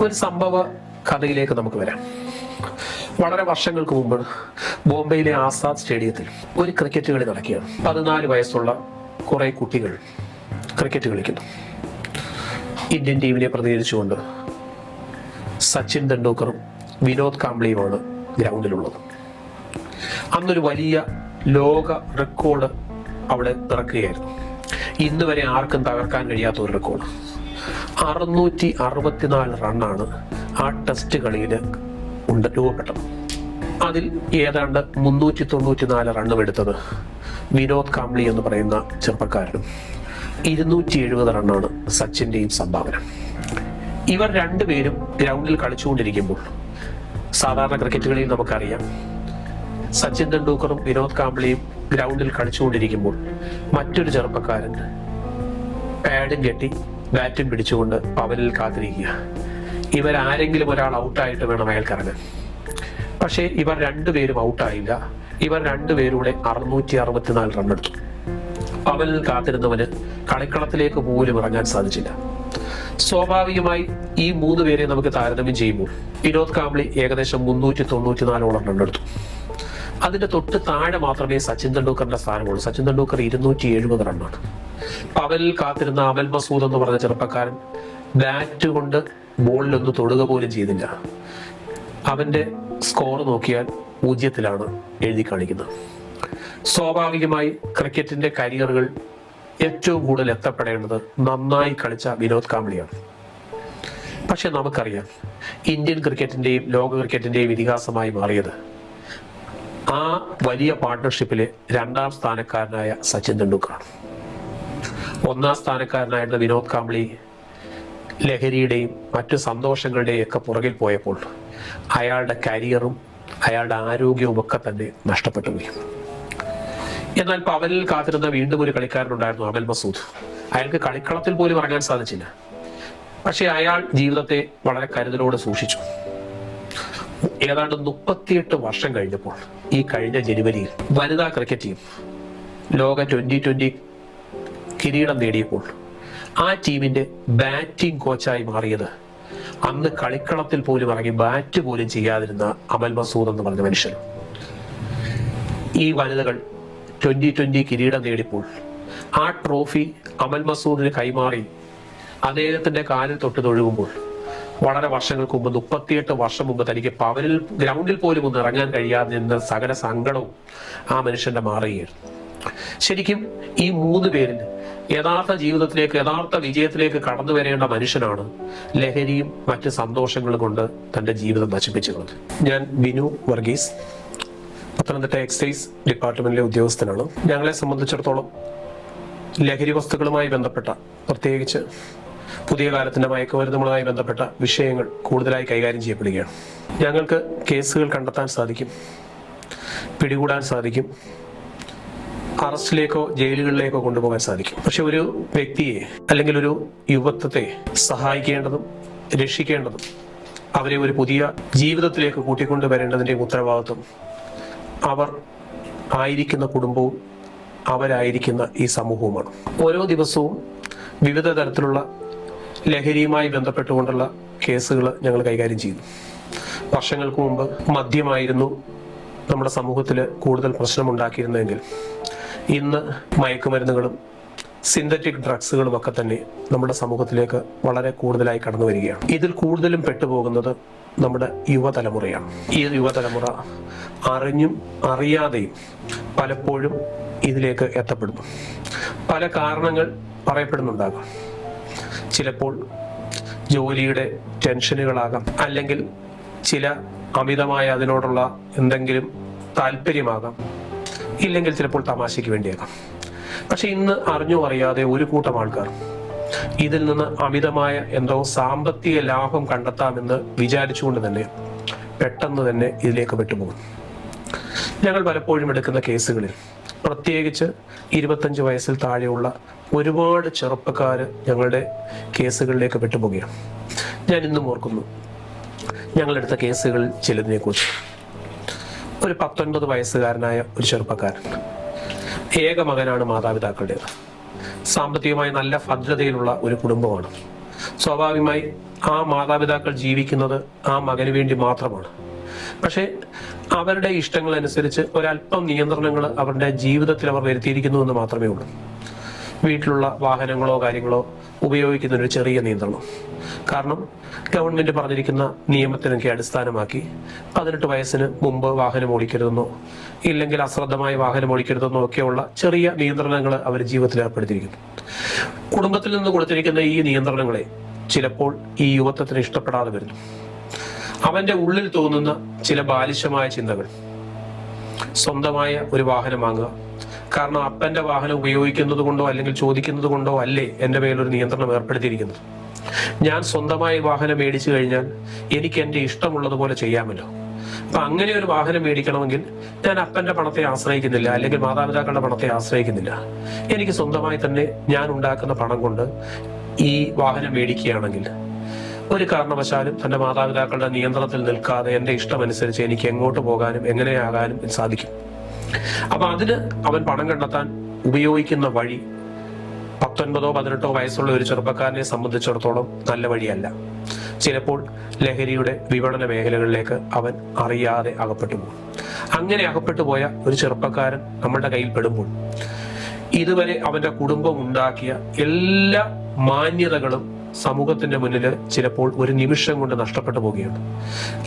ഒരു സംഭവ കഥയിലേക്ക് നമുക്ക് വരാം. വളരെ വർഷങ്ങൾക്ക് മുമ്പ് ബോംബെയിലെ ആസാദ് സ്റ്റേഡിയത്തിൽ ഒരു ക്രിക്കറ്റ് കളി നടക്കുകയാണ്. 14 വയസ്സുള്ള കുറെ കുട്ടികൾ ക്രിക്കറ്റ് കളിക്കുന്നു. ഇന്ത്യൻ ടീമിനെ പ്രതിനിധീകരിച്ചുകൊണ്ട് സച്ചിൻ തെണ്ടുൽക്കറും വിനോദ് കാംബ്ലിയുമാണ് ഗ്രൗണ്ടിലുള്ളത്. അന്നൊരു വലിയ ലോക റെക്കോർഡ് അവിടെ പിറക്കുകയായിരുന്നു. ഇന്ന് വരെ ആർക്കും തകർക്കാൻ കഴിയാത്ത ഒരു റെക്കോർഡ്. 664 റണ്ണാണ് ആ ടെസ്റ്റ് കളിയിൽ രൂപപ്പെട്ടത്. അതിൽ ഏതാണ്ട് 394 റണ്ണും എടുത്തത് വിനോദ് കാംബ്ലി എന്ന് പറയുന്ന ചെറുപ്പക്കാരനും 270 റണ്ണാണ് സച്ചിന്റെയും സംഭാവന. ഇവർ രണ്ടുപേരും ഗ്രൗണ്ടിൽ കളിച്ചുകൊണ്ടിരിക്കുമ്പോൾ, സാധാരണ ക്രിക്കറ്റ് കളിയിൽ നമുക്കറിയാം, സച്ചിൻ തെണ്ടുൽക്കറും വിനോദ് കാംബ്ലിയും ഗ്രൗണ്ടിൽ കളിച്ചുകൊണ്ടിരിക്കുമ്പോൾ മറ്റൊരു ചെറുപ്പക്കാരൻ പാഡും കെട്ടി ബാറ്റും പിടിച്ചുകൊണ്ട് പവലിൽ കാത്തിരിക്കുക. ഇവരാരെങ്കിലും ഒരാൾ ഔട്ടായിട്ട് വേണം അയാൾക്ക് ഇറങ്ങാൻ. പക്ഷേ ഇവർ രണ്ടുപേരും ഔട്ടായില്ല. ഇവർ രണ്ടുപേരുടെ 664 റണ്ണെടുത്തു. പവലിൽ കാത്തിരുന്നവന് കളിക്കളത്തിലേക്ക് പോലും ഇറങ്ങാൻ സാധിച്ചില്ല. സ്വാഭാവികമായി ഈ 3 പേരെ നമുക്ക് താരതമ്യം ചെയ്യുമ്പോൾ വിനോദ് കാംബ്ലി ഏകദേശം 394 റണ്ണെടുത്തു. അതിന്റെ തൊട്ട് താഴെ മാത്രമേ സച്ചിൻ തെണ്ടുൽക്കറിന്റെ സ്ഥാനമുള്ളൂ. സച്ചിൻ തെണ്ടുൽക്കർ 270 റണ്ണാണ്. പവലിൽ കാത്തിരുന്ന അമൽ മസൂദ് എന്ന് പറഞ്ഞ ചെറുപ്പക്കാരൻ ബാറ്റ് കൊണ്ട് ബോളിലൊന്ന് തൊടുക പോലും ചെയ്തില്ല. അവന്റെ സ്കോർ നോക്കിയാൽ 0 എഴുതി കാണിക്കുന്നത്. സ്വാഭാവികമായി ക്രിക്കറ്റിന്റെ കരിയറുകൾ ഏറ്റവും കൂടുതൽ എത്തപ്പെടേണ്ടത് നന്നായി കളിച്ച വിനോദ് കാംബ്ലിയാണ്. പക്ഷെ നമുക്കറിയാം, ഇന്ത്യൻ ക്രിക്കറ്റിന്റെയും ലോക ക്രിക്കറ്റിന്റെയും ഇതിഹാസമായി മാറിയത് ആ വലിയ പാർട്ട്ണർഷിപ്പിലെ 2ാം സ്ഥാനക്കാരനായ സച്ചിൻ തെണ്ടുൽക്കറാണ്. 1ാം സ്ഥാനക്കാരനായിരുന്ന വിനോദ് കാംബ്ലി ലഹരിയുടെയും മറ്റു സന്തോഷങ്ങളുടെയും ഒക്കെ പുറകിൽ പോയപ്പോൾ അയാളുടെ കരിയറും അയാളുടെ ആരോഗ്യവും ഒക്കെ തന്നെ നഷ്ടപ്പെട്ടു പോയി. എന്നാൽ പവലിൽ കാത്തിരുന്ന വീണ്ടും ഒരു കളിക്കാരനുണ്ടായിരുന്നു, അമൽ മസൂദ്. അയാൾക്ക് കളിക്കളത്തിൽ പോലും ഇറങ്ങാൻ സാധിച്ചില്ല. പക്ഷെ അയാൾ ജീവിതത്തെ വളരെ കരുതലോടെ സൂക്ഷിച്ചു. ഏതാണ്ട് 38 വർഷം കഴിഞ്ഞപ്പോൾ, ഈ കഴിഞ്ഞ ജനുവരിയിൽ വനിതാ ക്രിക്കറ്റ് ടീം ലോക 2020 കിരീടം നേടിയപ്പോൾ ആ ടീമിന്റെ ബാറ്റിംഗ് കോച്ചായി മാറിയത് അന്ന് കളിക്കളത്തിൽ പോലും ഇറങ്ങി ബാറ്റ് പോലും ചെയ്യാതിരുന്ന അമൽ മസൂദ് എന്ന് പറഞ്ഞ മനുഷ്യൻ. ഈ വനിതകൾ 2020 കിരീടം നേടിയപ്പോൾ ആ ട്രോഫി അമൽ മസൂദിന് കൈമാറി അദ്ദേഹത്തിന്റെ കാലിൽ തൊട്ട് തൊഴുകുമ്പോൾ, വളരെ വർഷങ്ങൾക്ക് മുമ്പ്, 38 വർഷം മുമ്പ് തനിക്ക് പവലിൽ ഗ്രൗണ്ടിൽ പോലും ഒന്ന് ഇറങ്ങാൻ കഴിയാതെ നിന്ന സകല സങ്കടവും ആ മനുഷ്യന്റെ മാറുകയായിരുന്നു. ശരിക്കും ഈ 3 പേരിൽ യഥാർത്ഥ ജീവിതത്തിലേക്ക്, യഥാർത്ഥ വിജയത്തിലേക്ക് കടന്നു വരേണ്ട മനുഷ്യനാണ് ലഹരിയും മറ്റ് സന്തോഷങ്ങളും കൊണ്ട് തന്റെ ജീവിതം നശിപ്പിച്ചത്. ഞാൻ ബിനു വർഗീസ്, പത്തനംതിട്ട എക്സൈസ് ഡിപ്പാർട്ട്മെന്റിലെ ഉദ്യോഗസ്ഥനാണ്. ഞങ്ങളെ സംബന്ധിച്ചിടത്തോളം ലഹരി വസ്തുക്കളുമായി ബന്ധപ്പെട്ട, പ്രത്യേകിച്ച് പുതിയ കാലത്തിന്റെ മയക്കുമരുന്നുകളുമായി ബന്ധപ്പെട്ട വിഷയങ്ങൾ കൂടുതലായി കൈകാര്യം ചെയ്യപ്പെടുകയാണ്. ഞങ്ങൾക്ക് കേസുകൾ കണ്ടെത്താൻ സാധിക്കും, പിടികൂടാൻ സാധിക്കും, അറസ്റ്റിലേക്കോ ജയിലുകളിലേക്കോ കൊണ്ടുപോകാൻ സാധിക്കും. പക്ഷെ ഒരു വ്യക്തിയെ അല്ലെങ്കിൽ ഒരു യുവത്വത്തെ സഹായിക്കേണ്ടതും രക്ഷിക്കേണ്ടതും അവരെ ഒരു പുതിയ ജീവിതത്തിലേക്ക് കൂട്ടിക്കൊണ്ടുവരേണ്ടതിന്റെ ഉത്തരവാദിത്വം അവർ ആയിരിക്കുന്ന കുടുംബവും അവരായിരിക്കുന്ന ഈ സമൂഹവുമാണ്. ഓരോ ദിവസവും വിവിധ തരത്തിലുള്ള ലഹരിയുമായി ബന്ധപ്പെട്ടുകൊണ്ടുള്ള കേസുകൾ ഞങ്ങൾ കൈകാര്യം ചെയ്യുന്നു. വർഷങ്ങൾക്ക് മുമ്പ് മദ്യമായിരുന്നു നമ്മുടെ സമൂഹത്തിൽ കൂടുതൽ പ്രശ്നമുണ്ടാക്കിയിരുന്നെങ്കിൽ ഇന്ന് മയക്കുമരുന്നുകളും സിന്തറ്റിക് ഡ്രഗ്സുകളും ഒക്കെ തന്നെ നമ്മുടെ സമൂഹത്തിലേക്ക് വളരെ കൂടുതലായി കടന്നു വരികയാണ്. ഇതിൽ കൂടുതലും പെട്ടുപോകുന്നത് നമ്മുടെ യുവതലമുറയാണ്. ഈ യുവതലമുറ അറിഞ്ഞും അറിയാതെയും പലപ്പോഴും ഇതിലേക്ക് എത്തപ്പെടുന്നു. പല കാരണങ്ങൾ പറയപ്പെടുന്നുണ്ടാകാം. ചിലപ്പോൾ ജോലിയുടെ ടെൻഷനുകളാകാം, അല്ലെങ്കിൽ ചില അമിതമായ അതിനോടുള്ള എന്തെങ്കിലും താല്പര്യമാകാം, ഇല്ലെങ്കിൽ ചിലപ്പോൾ തമാശയ്ക്ക് വേണ്ടിയാകാം. പക്ഷെ ഇന്ന് അറിഞ്ഞോ അറിയാതെ ഒരു കൂട്ടം ആൾക്കാർ ഇതിൽ നിന്ന് അമിതമായ എന്തോ സാമ്പത്തിക ലാഭം കണ്ടെത്താമെന്ന് വിചാരിച്ചുകൊണ്ട് തന്നെ പെട്ടെന്ന് തന്നെ ഇതിലേക്ക് പെട്ടുപോകും. ഞങ്ങൾ പലപ്പോഴും എടുക്കുന്ന കേസുകളിൽ, പ്രത്യേകിച്ച് 25 വയസ്സിൽ താഴെയുള്ള ഒരുപാട് ചെറുപ്പക്കാർ ഞങ്ങളുടെ കേസുകളിലേക്ക് പെട്ടുപോകുകയാണ്. ഞാൻ ഇന്നും ഓർക്കുന്നു ഞങ്ങളെടുത്ത കേസുകളിൽ ചിലതിനെ കുറിച്ച്. ഒരു 19 വയസ്സുകാരനായ ഒരു ചെറുപ്പക്കാരൻ, ഏക മകനാണ് മാതാപിതാക്കളുടേത്. സാമ്പത്തികമായി നല്ല ഭദ്രതയിലുള്ള ഒരു കുടുംബമാണ്. സ്വാഭാവികമായി ആ മാതാപിതാക്കൾ ജീവിക്കുന്നത് ആ മകന് വേണ്ടി മാത്രമാണ്. പക്ഷേ അവരുടെ ഇഷ്ടങ്ങളനുസരിച്ച് ഒരല്പം നിയന്ത്രണങ്ങൾ അവരുടെ ജീവിതത്തിൽ അവർ വരുത്തിയിരിക്കുന്നു എന്ന് മാത്രമേ ഉള്ളൂ. വീട്ടിലുള്ള വാഹനങ്ങളോ കാര്യങ്ങളോ ഉപയോഗിക്കുന്നൊരു ചെറിയ നിയന്ത്രണം. കാരണം ഗവൺമെന്റ് പറഞ്ഞിരിക്കുന്ന നിയമത്തിനൊക്കെ അടിസ്ഥാനമാക്കി 18 വയസ്സിന് മുമ്പ് വാഹനം ഓടിക്കരുതെന്നോ ഇല്ലെങ്കിൽ അശ്രദ്ധമായി വാഹനം ഓടിക്കരുതെന്നോ ഒക്കെയുള്ള ചെറിയ നിയന്ത്രണങ്ങൾ അവർ ജീവിതത്തിൽ ഏർപ്പെടുത്തിയിരിക്കുന്നു. കുടുംബത്തിൽ നിന്ന് കൊടുത്തിരിക്കുന്ന ഈ നിയന്ത്രണങ്ങളെ ചിലപ്പോൾ ഈ യുവത്വത്തിന് ഇഷ്ടപ്പെടാതെ വരുന്നു. അവന്റെ ഉള്ളിൽ തോന്നുന്ന ചില ബാലിശമായ ചിന്തകൾ, സ്വന്തമായ ഒരു വാഹനം വാങ്ങുക, കാരണം അപ്പന്റെ വാഹനം ഉപയോഗിക്കുന്നത് കൊണ്ടോ അല്ലെങ്കിൽ ചോദിക്കുന്നത് കൊണ്ടോ അല്ലേ എൻ്റെ മേലൊരു നിയന്ത്രണം ഏർപ്പെടുത്തിയിരിക്കുന്നത്. ഞാൻ സ്വന്തമായി വാഹനം മേടിച്ചു കഴിഞ്ഞാൽ എനിക്ക് എൻ്റെ ഇഷ്ടമുള്ളതുപോലെ ചെയ്യാമല്ലോ. അപ്പൊ അങ്ങനെ ഒരു വാഹനം മേടിക്കണമെങ്കിൽ ഞാൻ അപ്പന്റെ പണത്തെ ആശ്രയിക്കുന്നില്ല, അല്ലെങ്കിൽ മാതാപിതാക്കളുടെ പണത്തെ ആശ്രയിക്കുന്നില്ല. എനിക്ക് സ്വന്തമായി തന്നെ ഞാൻ ഉണ്ടാക്കുന്ന പണം കൊണ്ട് ഈ വാഹനം മേടിക്കുകയാണെങ്കിൽ ഒരു കാരണവശാലും തന്റെ മാതാപിതാക്കളുടെ നിയന്ത്രണത്തിൽ നിൽക്കാതെ എൻ്റെ ഇഷ്ടമനുസരിച്ച് എനിക്ക് എങ്ങോട്ട് പോകാനും എങ്ങനെയാകാനും സാധിക്കും. അപ്പൊ അതിന് അവൻ പണം കണ്ടെത്താൻ ഉപയോഗിക്കുന്ന വഴി 19-18 വയസ്സുള്ള ഒരു ചെറുപ്പക്കാരനെ സംബന്ധിച്ചിടത്തോളം നല്ല വഴിയല്ല. ചിലപ്പോൾ ലഹരിയുടെ വിപണന മേഖലകളിലേക്ക് അവൻ അറിയാതെ അകപ്പെട്ടു പോകും. അങ്ങനെ അകപ്പെട്ടു പോയ ഒരു ചെറുപ്പക്കാരൻ നമ്മളുടെ കയ്യിൽ പെടുമ്പോൾ ഇതുവരെ അവന്റെ കുടുംബം ഉണ്ടാക്കിയ എല്ലാ മാന്യതകളും സമൂഹത്തിന്റെ മുന്നിൽ ചിലപ്പോൾ ഒരു നിമിഷം കൊണ്ട് നഷ്ടപ്പെട്ടു പോവുകയാണ്.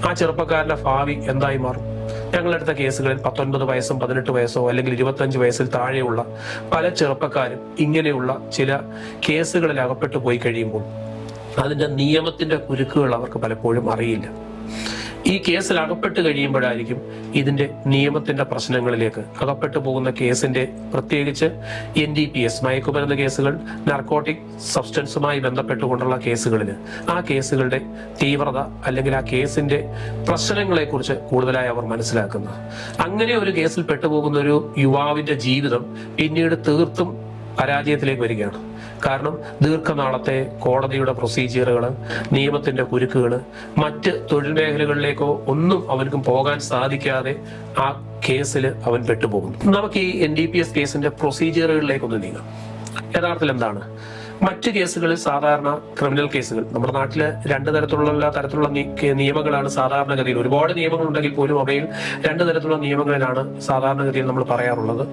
ആ ചെറുപ്പക്കാരന്റെ ഭാവി എന്തായി മാറും? ഞങ്ങളെടുത്ത കേസുകളിൽ 19 വയസ്സും 18 വയസ്സോ അല്ലെങ്കിൽ 25 വയസ്സിൽ താഴെയുള്ള പല ചെറുപ്പക്കാരും ഇങ്ങനെയുള്ള ചില കേസുകളിൽ അകപ്പെട്ടു പോയി കഴിയുമ്പോൾ അതിന്റെ നിയമത്തിന്റെ കുരുക്കുകൾ അവർക്ക് പലപ്പോഴും അറിയില്ല. ഈ കേസിൽ അകപ്പെട്ട് കഴിയുമ്പോഴായിരിക്കും ഇതിന്റെ നിയമത്തിന്റെ പ്രശ്നങ്ങളിലേക്ക് അകപ്പെട്ടു പോകുന്ന കേസിന്റെ, പ്രത്യേകിച്ച് NDPS മയക്കുമരുന്ന് കേസുകൾ, നാർക്കോട്ടിക് സബ്സ്റ്റൻസുമായി ബന്ധപ്പെട്ടുകൊണ്ടുള്ള കേസുകളിൽ ആ കേസുകളുടെ തീവ്രത അല്ലെങ്കിൽ ആ കേസിന്റെ പ്രശ്നങ്ങളെ കുറിച്ച് കൂടുതലായി അവർ മനസ്സിലാക്കുന്നത്. അങ്ങനെ ഒരു കേസിൽ പെട്ടുപോകുന്ന ഒരു യുവാവിന്റെ ജീവിതം പിന്നീട് തീർത്തും പരാജയത്തിലേക്ക് വരികയാണ്. കാരണം ദീർഘനാളത്തെ കോടതിയുടെ പ്രൊസീജിയറുകൾ, നിയമത്തിന്റെ കുരുക്കുകൾ, മറ്റ് തൊഴിൽ മേഖലകളിലേക്കോ ഒന്നും അവനക്കും പോകാൻ സാധിക്കാതെ ആ കേസിൽ അവൻ പെട്ടുപോകുന്നു. നമുക്ക് ഈ NDPS കേസിന്റെ പ്രൊസീജിയറുകളിലേക്കൊന്ന് നീങ്ങാം. യഥാർത്ഥത്തിൽ എന്താണ്? മറ്റ് കേസുകളിൽ സാധാരണ ക്രിമിനൽ കേസുകൾ, നമ്മുടെ നാട്ടില് 2 തരത്തിലുള്ള നിയമങ്ങളാണ് സാധാരണഗതിയിൽ. ഒരുപാട് നിയമങ്ങൾ ഉണ്ടെങ്കിൽ പോലും അവയിൽ 2 തരത്തിലുള്ള നിയമങ്ങളിലാണ് സാധാരണഗതിയിൽ നമ്മൾ പറയാറുള്ളത്: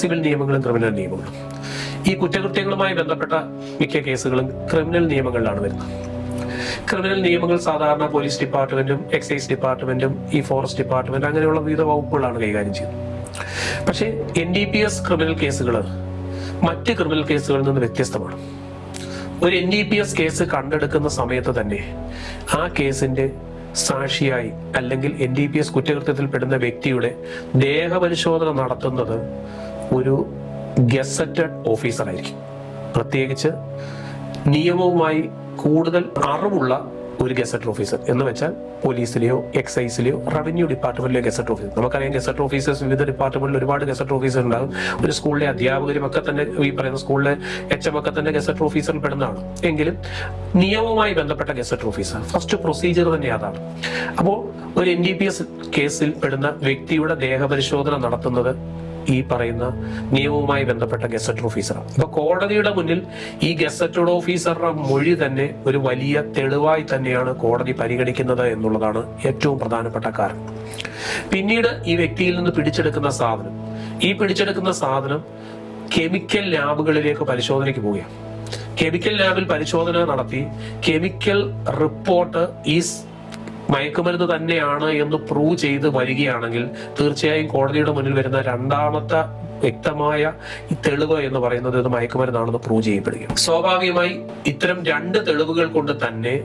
സിവിൽ നിയമങ്ങളും ക്രിമിനൽ നിയമങ്ങളും. ഈ കുറ്റകൃത്യങ്ങളുമായി ബന്ധപ്പെട്ട മിക്ക കേസുകളും ക്രിമിനൽ നിയമങ്ങളിലാണ് വരുന്നത്. ക്രിമിനൽ നിയമങ്ങൾ സാധാരണ പോലീസ് ഡിപ്പാർട്ട്മെന്റും എക്സൈസ് ഡിപ്പാർട്ട്മെന്റും ഈ ഫോറസ്റ്റ് ഡിപ്പാർട്ട്മെന്റ് അങ്ങനെയുള്ള വിവിധ വകുപ്പുകളാണ് കൈകാര്യം ചെയ്യുന്നത്. പക്ഷേ NDPS ക്രിമിനൽ കേസുകൾ മറ്റ് ക്രിമിനൽ കേസുകളിൽ നിന്ന് വ്യത്യസ്തമാണ്. ഒരു NDPS കേസ് കണ്ടെടുക്കുന്ന സമയത്ത് തന്നെ ആ കേസിന്റെ സാക്ഷിയായി അല്ലെങ്കിൽ NDPS കുറ്റകൃത്യത്തിൽ പെടുന്ന വ്യക്തിയുടെ ദേഹപരിശോധന നടത്തുന്നത് ഒരു ഗസറ്റഡ് ഓഫീസർ ആയിരിക്കും. പ്രത്യേകിച്ച് നിയമവുമായി കൂടുതൽ അറിവുള്ള ഒരു ഗസറ്റഡ് ഓഫീസർ എന്ന് വെച്ചാൽ പോലീസിലെയോ എക്സൈസിലെയോ റവന്യൂ ഡിപ്പാർട്ട്മെന്റിലെയോ ഗസറ്റഡ് ഓഫീസർ. നമുക്കറിയാം ഗസറ്റഡ് ഓഫീസേഴ്സ് വിവിധ ഡിപ്പാർട്ട്മെന്റിൽ ഒരുപാട് ഗസറ്റഡ് ഓഫീസർ ഉണ്ടാകും. ഒരു സ്കൂളിലെ അധ്യാപകരും ഒക്കെ തന്നെ, ഈ പറയുന്ന സ്കൂളിലെ HM ഒക്കെ തന്നെ ഗസറ്റഡ് ഓഫീസറിൽ പെടുന്നതാണ്. എങ്കിലും നിയമവുമായി ബന്ധപ്പെട്ട ഗസറ്റഡ് ഓഫീസർ ഫസ്റ്റ് പ്രൊസീജിയർ തന്നെ അതാണ്. അപ്പോൾ ഒരു NDPS കേസിൽ പെടുന്ന വ്യക്തിയുടെ ദേഹപരിശോധന നടത്തുന്നത് ഈ പറയുന്ന നിയമവുമായി ബന്ധപ്പെട്ട ഗസറ്റഡ് ഓഫീസറാണ്. അപ്പൊ കോടതിയുടെ മുന്നിൽ ഈ ഗസറ്റഡ് ഓഫീസറുടെ മൊഴി തന്നെ ഒരു വലിയ തെളിവായി തന്നെയാണ് കോടതി പരിഗണിക്കുന്നത് എന്നുള്ളതാണ് ഏറ്റവും പ്രധാനപ്പെട്ട കാരണം. പിന്നീട് ഈ വ്യക്തിയിൽ നിന്ന് പിടിച്ചെടുക്കുന്ന സാധനം കെമിക്കൽ ലാബുകളിലേക്ക് പരിശോധനയ്ക്ക് പോവുകയാണ്. കെമിക്കൽ ലാബിൽ പരിശോധന നടത്തി കെമിക്കൽ റിപ്പോർട്ട് മയക്കുമരുന്ന് തന്നെയാണ് എന്ന് പ്രൂവ് ചെയ്ത് വരികയാണെങ്കിൽ തീർച്ചയായും കോടതിയുടെ മുന്നിൽ വരുന്ന രണ്ടാമത്തെ വ്യക്തമായ ഈ തെളിവ് എന്ന് പറയുന്നത് ഇത് മയക്കുമരുന്നാണെന്ന് പ്രൂവ് ചെയ്യപ്പെടുക. സ്വാഭാവികമായി ഇത്തരം 2 തെളിവുകൾ കൊണ്ട് തന്നെ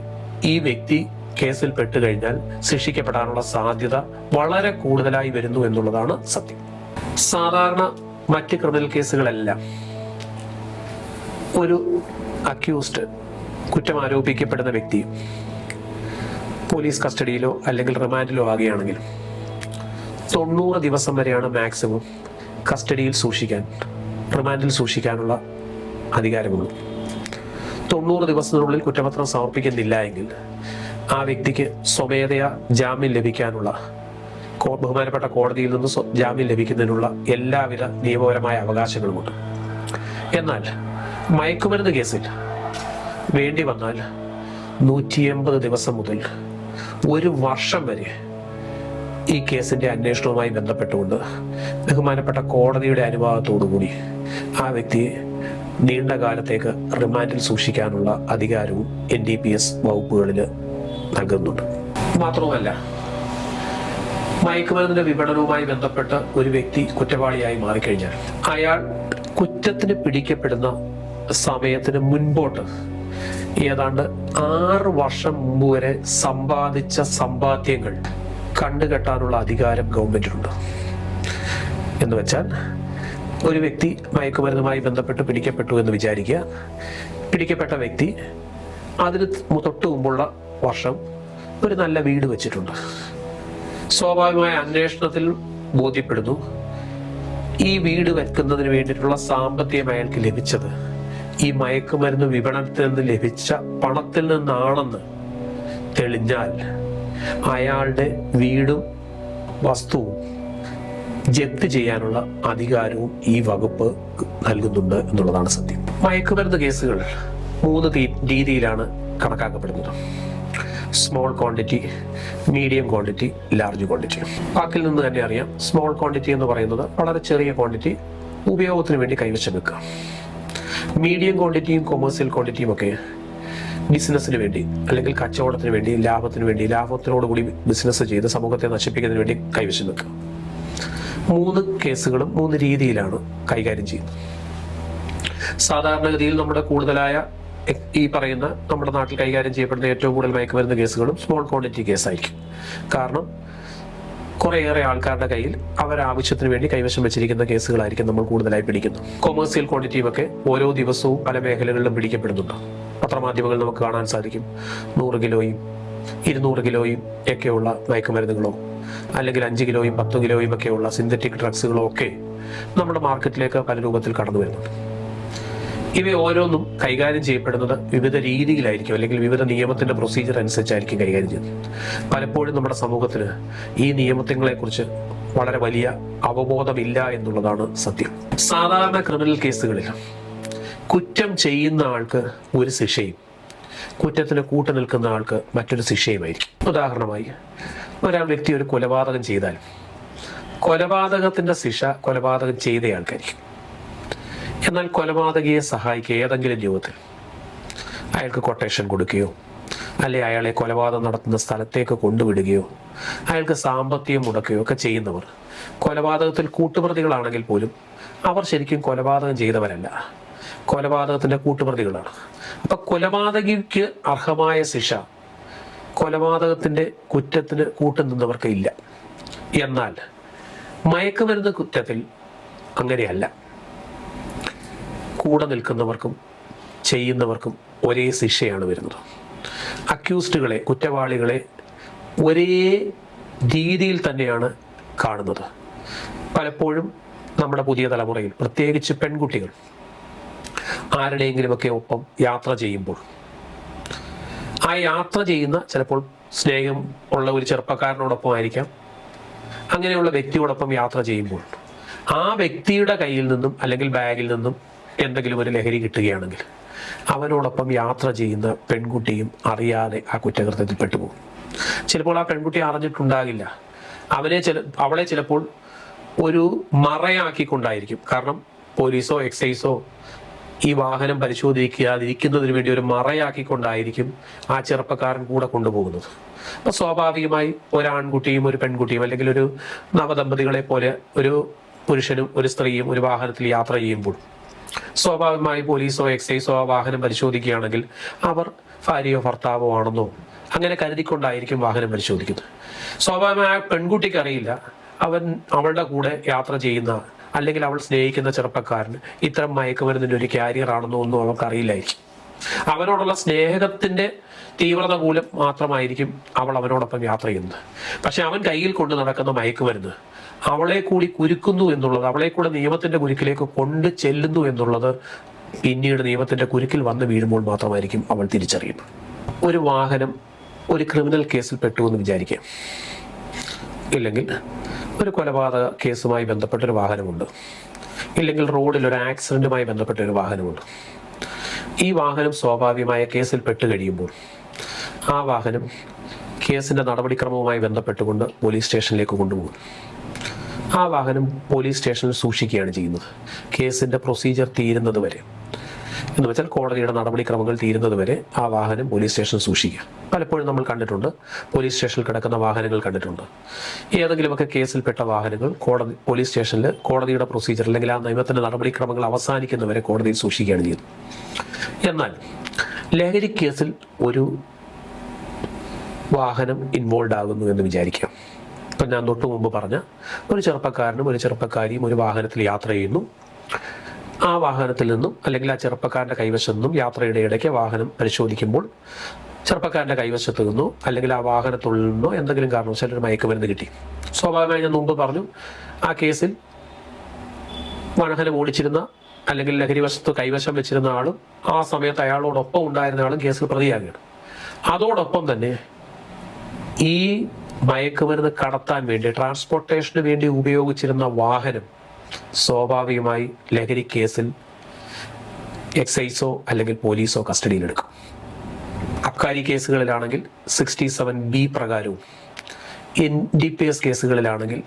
ഈ വ്യക്തി കേസിൽ പെട്ടുകഴിഞ്ഞാൽ ശിക്ഷിക്കപ്പെടാനുള്ള സാധ്യത വളരെ കൂടുതലായി വരുന്നു എന്നുള്ളതാണ് സത്യം. സാധാരണ മറ്റ് ക്രിമിനൽ കേസുകളെല്ലാം ഒരു അക്യൂസ്ഡ്, കുറ്റം ആരോപിക്കപ്പെടുന്ന വ്യക്തി പോലീസ് കസ്റ്റഡിയിലോ അല്ലെങ്കിൽ റിമാൻഡിലോ ആകുകയാണെങ്കിൽ 90 ദിവസം വരെയാണ് മാക്സിമം കസ്റ്റഡിയിൽ സൂക്ഷിക്കാൻ, റിമാൻഡിൽ സൂക്ഷിക്കാനുള്ള അധികാരമുള്ളൂ. 90 ദിവസത്തിനുള്ളിൽ കുറ്റപത്രം സമർപ്പിക്കുന്നില്ല എങ്കിൽ ആ വ്യക്തിക്ക് സ്വമേധയാ ജാമ്യം ലഭിക്കാനുള്ള, ബഹുമാനപ്പെട്ട കോടതിയിൽ നിന്ന് ജാമ്യം ലഭിക്കുന്നതിനുള്ള എല്ലാവിധ നിയമപരമായ അവകാശങ്ങളുമുണ്ട്. എന്നാൽ മയക്കുമരുന്ന് കേസിൽ വേണ്ടി വന്നാൽ 180 ദിവസം മുതൽ 1 വർഷം വരെ ഈ കേസിന്റെ അന്വേഷണവുമായി ബന്ധപ്പെട്ടുകൊണ്ട് ബഹുമാനപ്പെട്ട കോടതിയുടെ അനുവാദത്തോടുകൂടി ആ വ്യക്തിയെ നീണ്ട കാലത്തേക്ക് റിമാൻഡിൽ സൂക്ഷിക്കാനുള്ള അധികാരവും NDPS വകുപ്പുകളിൽ നൽകുന്നുണ്ട്. മാത്രവുമല്ല, മയക്കുമരുന്നിന്റെ വിപണനവുമായി ബന്ധപ്പെട്ട് ഒരു വ്യക്തി കുറ്റവാളിയായി മാറിക്കഴിഞ്ഞാൽ അയാൾ കുറ്റത്തിന് പിടിക്കപ്പെടുന്ന സമയത്തിന് മുൻപോട്ട് ഏതാണ്ട് 6 വർഷം മുമ്പ് വരെ സമ്പാദിച്ച സമ്പാദ്യങ്ങൾ കണ്ടുകെട്ടാനുള്ള അധികാരം ഗവൺമെന്റിനുണ്ട്. എന്ന് വെച്ചാൽ, ഒരു വ്യക്തി മയക്കുമരുന്നുമായി ബന്ധപ്പെട്ട് പിടിക്കപ്പെട്ടു എന്ന് വിചാരിക്കുക. പിടിക്കപ്പെട്ട വ്യക്തി അതിന് തൊട്ട് മുമ്പുള്ള വർഷം ഒരു നല്ല വീട് വെച്ചിട്ടുണ്ട്. സ്വാഭാവികമായ അന്വേഷണത്തിൽ ബോധ്യപ്പെടുന്നു ഈ വീട് വെക്കുന്നതിന് വേണ്ടിയിട്ടുള്ള സാമ്പത്തികം അയാൾക്ക് ലഭിച്ചത് ഈ മയക്കുമരുന്ന് വിപണനത്തിൽ നിന്ന് ലഭിച്ച പണത്തിൽ നിന്നാണെന്ന് തെളിഞ്ഞാൽ അയാളുടെ വീടും വസ്തുവും ജപ്തി ചെയ്യാനുള്ള അധികാരവും ഈ വകുപ്പ് നൽകുന്നുണ്ട് എന്നുള്ളതാണ് സത്യം. മയക്കുമരുന്ന് കേസുകൾ 3 രീതിയിലാണ് കണക്കാക്കപ്പെടുന്നത്: small quantity, medium quantity, large quantity. വാക്കിൽ നിന്ന് തന്നെ അറിയാം, സ്മോൾ ക്വാണ്ടിറ്റി എന്ന് പറയുന്നത് വളരെ ചെറിയ ക്വാണ്ടിറ്റി ഉപയോഗത്തിന് വേണ്ടി കൈവശം വെക്കുക. മീഡിയം ക്വാണ്ടിറ്റിയും കൊമേഴ്സ്യൽ ക്വാണ്ടിറ്റിയും ഒക്കെ ബിസിനസ്സിന് വേണ്ടി അല്ലെങ്കിൽ കച്ചവടത്തിന് വേണ്ടി, ലാഭത്തിനോടുകൂടി ബിസിനസ് ചെയ്ത് സമൂഹത്തെ നശിപ്പിക്കുന്നതിന് വേണ്ടി കൈവശം വെക്കുക. 3 കേസുകളും 3 രീതിയിലാണ് കൈകാര്യം ചെയ്യുന്നത്. സാധാരണഗതിയിൽ നമ്മുടെ കൂടുതലായ ഈ പറയുന്ന നമ്മുടെ നാട്ടിൽ കൈകാര്യം ചെയ്യപ്പെടുന്ന ഏറ്റവും കൂടുതൽ മയക്കുമരുന്ന് കേസുകളും സ്മോൾ ക്വാണ്ടിറ്റി കേസായിരിക്കും. കാരണം കുറേയേറെ ആൾക്കാരുടെ കയ്യിൽ അവരാവശ്യത്തിന് വേണ്ടി കൈവശം വെച്ചിരിക്കുന്ന കേസുകളായിരിക്കും നമ്മൾ കൂടുതലായി പിടിക്കുന്നത്. കൊമേഴ്സ്യൽ ക്വാണ്ടിറ്റിയും ഒക്കെ ഓരോ ദിവസവും പല മേഖലകളിലും പിടിക്കപ്പെടുന്നുണ്ട്. പത്രമാധ്യമങ്ങൾ നമുക്ക് കാണാൻ സാധിക്കും 100 കിലോയും 200 കിലോയും ഒക്കെയുള്ള മയക്കുമരുന്നുകളോ അല്ലെങ്കിൽ 5 കിലോയും 10 കിലോയും ഒക്കെയുള്ള സിന്തറ്റിക് ഡ്രഗ്സുകളോ ഒക്കെ നമ്മുടെ മാർക്കറ്റിലേക്ക് പല രൂപത്തിൽ കടന്നു വരുന്നുണ്ട്. ഇവ ഓരോന്നും കൈകാര്യം ചെയ്യപ്പെടുന്നത് വിവിധ രീതിയിലായിരിക്കും, അല്ലെങ്കിൽ വിവിധ നിയമത്തിന്റെ പ്രൊസീജിയർ അനുസരിച്ചായിരിക്കും കൈകാര്യം ചെയ്യുന്നത്. പലപ്പോഴും നമ്മുടെ സമൂഹത്തിന് ഈ നിയമങ്ങളെ കുറിച്ച് വളരെ വലിയ അവബോധമില്ല എന്നുള്ളതാണ് സത്യം. സാധാരണ ക്രിമിനൽ കേസുകളിൽ കുറ്റം ചെയ്യുന്ന ആൾക്ക് ഒരു ശിക്ഷയും കുറ്റത്തിന് കൂട്ടു നിൽക്കുന്ന ആൾക്ക് മറ്റൊരു ശിക്ഷയുമായിരിക്കും. ഉദാഹരണമായി, വ്യക്തി ഒരു കൊലപാതകം ചെയ്താൽ കൊലപാതകത്തിന്റെ ശിക്ഷ കൊലപാതകം ചെയ്തയാൾക്കായിരിക്കും. എന്നാൽ കൊലപാതകിയെ സഹായിക്കുക ഏതെങ്കിലും രൂപത്തിൽ അയാൾക്ക് കൊട്ടേഷൻ കൊടുക്കുകയോ അല്ലെ അയാളെ കൊലപാതകം നടത്തുന്ന സ്ഥലത്തേക്ക് കൊണ്ടുവിടുകയോ അയാൾക്ക് സാമ്പത്തികം മുടക്കുകയോ ഒക്കെ ചെയ്യുന്നവർ കൊലപാതകത്തിൽ കൂട്ടുപ്രതികളാണെങ്കിൽ പോലും അവർ ശരിക്കും കൊലപാതകം ചെയ്തവരല്ല, കൊലപാതകത്തിന്റെ കൂട്ടുപ്രതികളാണ്. അപ്പൊ കൊലപാതകിക്ക് അർഹമായ ശിക്ഷ കൊലപാതകത്തിന്റെ കുറ്റത്തിന് കൂട്ടുനിന്നവർക്ക് ഇല്ല. എന്നാൽ മയക്കുമരുന്ന് കുറ്റത്തിൽ അങ്ങനെയല്ല. കൂടെ നിൽക്കുന്നവർക്കും ചെയ്യുന്നവർക്കും ഒരേ ശിക്ഷയാണ് വരുന്നത്. അക്യൂസ്ഡുകളെ, കുറ്റവാളികളെ ഒരേ രീതിയിൽ തന്നെയാണ് കാണുന്നത്. പലപ്പോഴും നമ്മുടെ പുതിയ തലമുറയിൽ, പ്രത്യേകിച്ച് പെൺകുട്ടികൾ, ആരുടെയെങ്കിലുമൊക്കെ ഒപ്പം യാത്ര ചെയ്യുമ്പോൾ, ആ യാത്ര ചെയ്യുന്ന ചിലപ്പോൾ സ്നേഹം ഉള്ള ഒരു ചെറുപ്പക്കാരനോടൊപ്പം ആയിരിക്കാം, അങ്ങനെയുള്ള വ്യക്തിയോടൊപ്പം യാത്ര ചെയ്യുമ്പോൾ ആ വ്യക്തിയുടെ കയ്യിൽ നിന്നും അല്ലെങ്കിൽ ബാഗിൽ നിന്നും എന്തെങ്കിലും ഒരു ലഹരി കിട്ടുകയാണെങ്കിൽ അവനോടൊപ്പം യാത്ര ചെയ്യുന്ന പെൺകുട്ടിയും അറിയാതെ ആ കുറ്റകൃത്യത്തിൽ പെട്ടുപോകും. ചിലപ്പോൾ ആ പെൺകുട്ടി അറിഞ്ഞിട്ടുണ്ടാകില്ല. അവളെ ചിലപ്പോൾ ഒരു മറയാക്കിക്കൊണ്ടായിരിക്കും. കാരണം പോലീസോ എക്സൈസോ ഈ വാഹനം പരിശോധിക്കാതിരിക്കുന്നതിന് വേണ്ടി ഒരു മറയാക്കിക്കൊണ്ടായിരിക്കും ആ ചെറുപ്പക്കാരൻ കൂടെ കൊണ്ടുപോകുന്നത്. അപ്പൊ സ്വാഭാവികമായി ഒരാൺകുട്ടിയും ഒരു പെൺകുട്ടിയും അല്ലെങ്കിൽ ഒരു നവദമ്പതികളെ പോലെ ഒരു പുരുഷനും ഒരു സ്ത്രീയും ഒരു വാഹനത്തിൽ യാത്ര ചെയ്യുമ്പോൾ സ്വാഭാവികമായി പോലീസോ എക്സൈസോ ആ വാഹനം പരിശോധിക്കുകയാണെങ്കിൽ അവർ ഭാര്യയോ ഭർത്താവോ ആണെന്നോ അങ്ങനെ കരുതിക്കൊണ്ടായിരിക്കും വാഹനം പരിശോധിക്കുന്നത്. സ്വാഭാവികമായ പെൺകുട്ടിക്ക് അറിയില്ല അവളുടെ കൂടെ യാത്ര ചെയ്യുന്ന അല്ലെങ്കിൽ അവൾ സ്നേഹിക്കുന്ന ചെറുപ്പക്കാരന് ഇത്തരം മയക്കുമരുന്നിന്റെ ഒരു ക്യാരിയർ ആണെന്നോ ഒന്നും അവൾക്ക് അറിയില്ലായിരിക്കും. അവനോടുള്ള സ്നേഹത്തിന്റെ തീവ്രത മൂലം മാത്രമായിരിക്കും അവൾ അവനോടൊപ്പം യാത്ര ചെയ്യുന്നത്. പക്ഷെ അവൻ കയ്യിൽ കൊണ്ട് നടക്കുന്ന മയക്കുമരുന്ന് അവളെ കൂടി കുരുക്കുന്നു എന്നുള്ളത്, അവളെ കൂടെ നിയമത്തിന്റെ കുരുക്കിലേക്ക് കൊണ്ട് ചെല്ലുന്നു എന്നുള്ളത് പിന്നീട് നിയമത്തിന്റെ കുരുക്കിൽ വന്ന് വീഴുമ്പോൾ മാത്രമായിരിക്കും അവൾ തിരിച്ചറിയുന്നത്. ഒരു വാഹനം ഒരു ക്രിമിനൽ കേസിൽ പെട്ടു എന്ന് വിചാരിക്കാം, ഇല്ലെങ്കിൽ ഒരു കൊലപാതക കേസുമായി ബന്ധപ്പെട്ടൊരു വാഹനമുണ്ട്, ഇല്ലെങ്കിൽ റോഡിൽ ഒരു ആക്സിഡന്റുമായി ബന്ധപ്പെട്ട ഒരു വാഹനമുണ്ട്. ഈ വാഹനം സ്വാഭാവികമായ കേസിൽ പെട്ട് കഴിയുമ്പോൾ ആ വാഹനം കേസിൻ്റെ നടപടിക്രമവുമായി ബന്ധപ്പെട്ടുകൊണ്ട് പോലീസ് സ്റ്റേഷനിലേക്ക് കൊണ്ടുപോകും. ആ വാഹനം പോലീസ് സ്റ്റേഷനിൽ സൂക്ഷിക്കുകയാണ് ചെയ്യുന്നത് കേസിൻ്റെ പ്രൊസീജിയർ തീരുന്നത് വരെ. എന്ന് വെച്ചാൽ കോടതിയുടെ നടപടിക്രമങ്ങൾ തീരുന്നത് വരെ ആ വാഹനം പോലീസ് സ്റ്റേഷനിൽ സൂക്ഷിക്കുക. പലപ്പോഴും നമ്മൾ കണ്ടിട്ടുണ്ട്, പോലീസ് സ്റ്റേഷനിൽ കിടക്കുന്ന വാഹനങ്ങൾ കണ്ടിട്ടുണ്ട്. ഏതെങ്കിലുമൊക്കെ കേസിൽപ്പെട്ട വാഹനങ്ങൾ പോലീസ് സ്റ്റേഷനിൽ കോടതിയുടെ പ്രൊസീജിയർ അല്ലെങ്കിൽ ആ നിയമത്തിൻ്റെ നടപടിക്രമങ്ങൾ അവസാനിക്കുന്നവരെ കോടതിയിൽ സൂക്ഷിക്കുകയാണ് ചെയ്യുന്നത്. എന്നാൽ ലഹരി കേസിൽ ഒരു വാഹനം ഇൻവോൾവ് ആകുന്നു എന്ന് വിചാരിക്കാം. ഇപ്പം ഞാൻ തൊട്ടു മുമ്പ് പറഞ്ഞ ഒരു ചെറുപ്പക്കാരനും ഒരു ചെറുപ്പക്കാരിയും ഒരു വാഹനത്തിൽ യാത്ര ചെയ്യുന്നു. ആ വാഹനത്തിൽ നിന്നും അല്ലെങ്കിൽ ആ ചെറുപ്പക്കാരൻ്റെ കൈവശത്തു നിന്നും യാത്രയുടെ ഇടയ്ക്ക് വാഹനം പരിശോധിക്കുമ്പോൾ ചെറുപ്പക്കാരൻ്റെ കൈവശത്തു നിന്നോ അല്ലെങ്കിൽ ആ വാഹനത്തുള്ളിൽ നിന്നോ എന്തെങ്കിലും കാരണവശാൽ ഒരു മയക്കുമരുന്ന് കിട്ടി. സ്വാഭാവികമായി ഞാൻ മുമ്പ് പറഞ്ഞു, ആ കേസിൽ വാഹനം ഓടിച്ചിരുന്ന അല്ലെങ്കിൽ ലഹരി വശത്ത് കൈവശം വെച്ചിരുന്ന ആളും ആ സമയത്ത് അയാളോടൊപ്പം ഉണ്ടായിരുന്ന ആളും കേസിൽ പ്രതിയാകുകയാണ്. അതോടൊപ്പം തന്നെ ഈ മയക്കുമരുന്ന് കടത്താൻ വേണ്ടി ട്രാൻസ്പോർട്ടേഷന് വേണ്ടി ഉപയോഗിച്ചിരുന്ന വാഹനം സ്വാഭാവികമായി ലഹരി കേസിൽ എക്സൈസോ അല്ലെങ്കിൽ പോലീസോ കസ്റ്റഡിയിലെടുക്കും. അബ്കാരി കേസുകളിലാണെങ്കിൽ 67B പ്രകാരവും NDPS കേസുകളിലാണെങ്കിൽ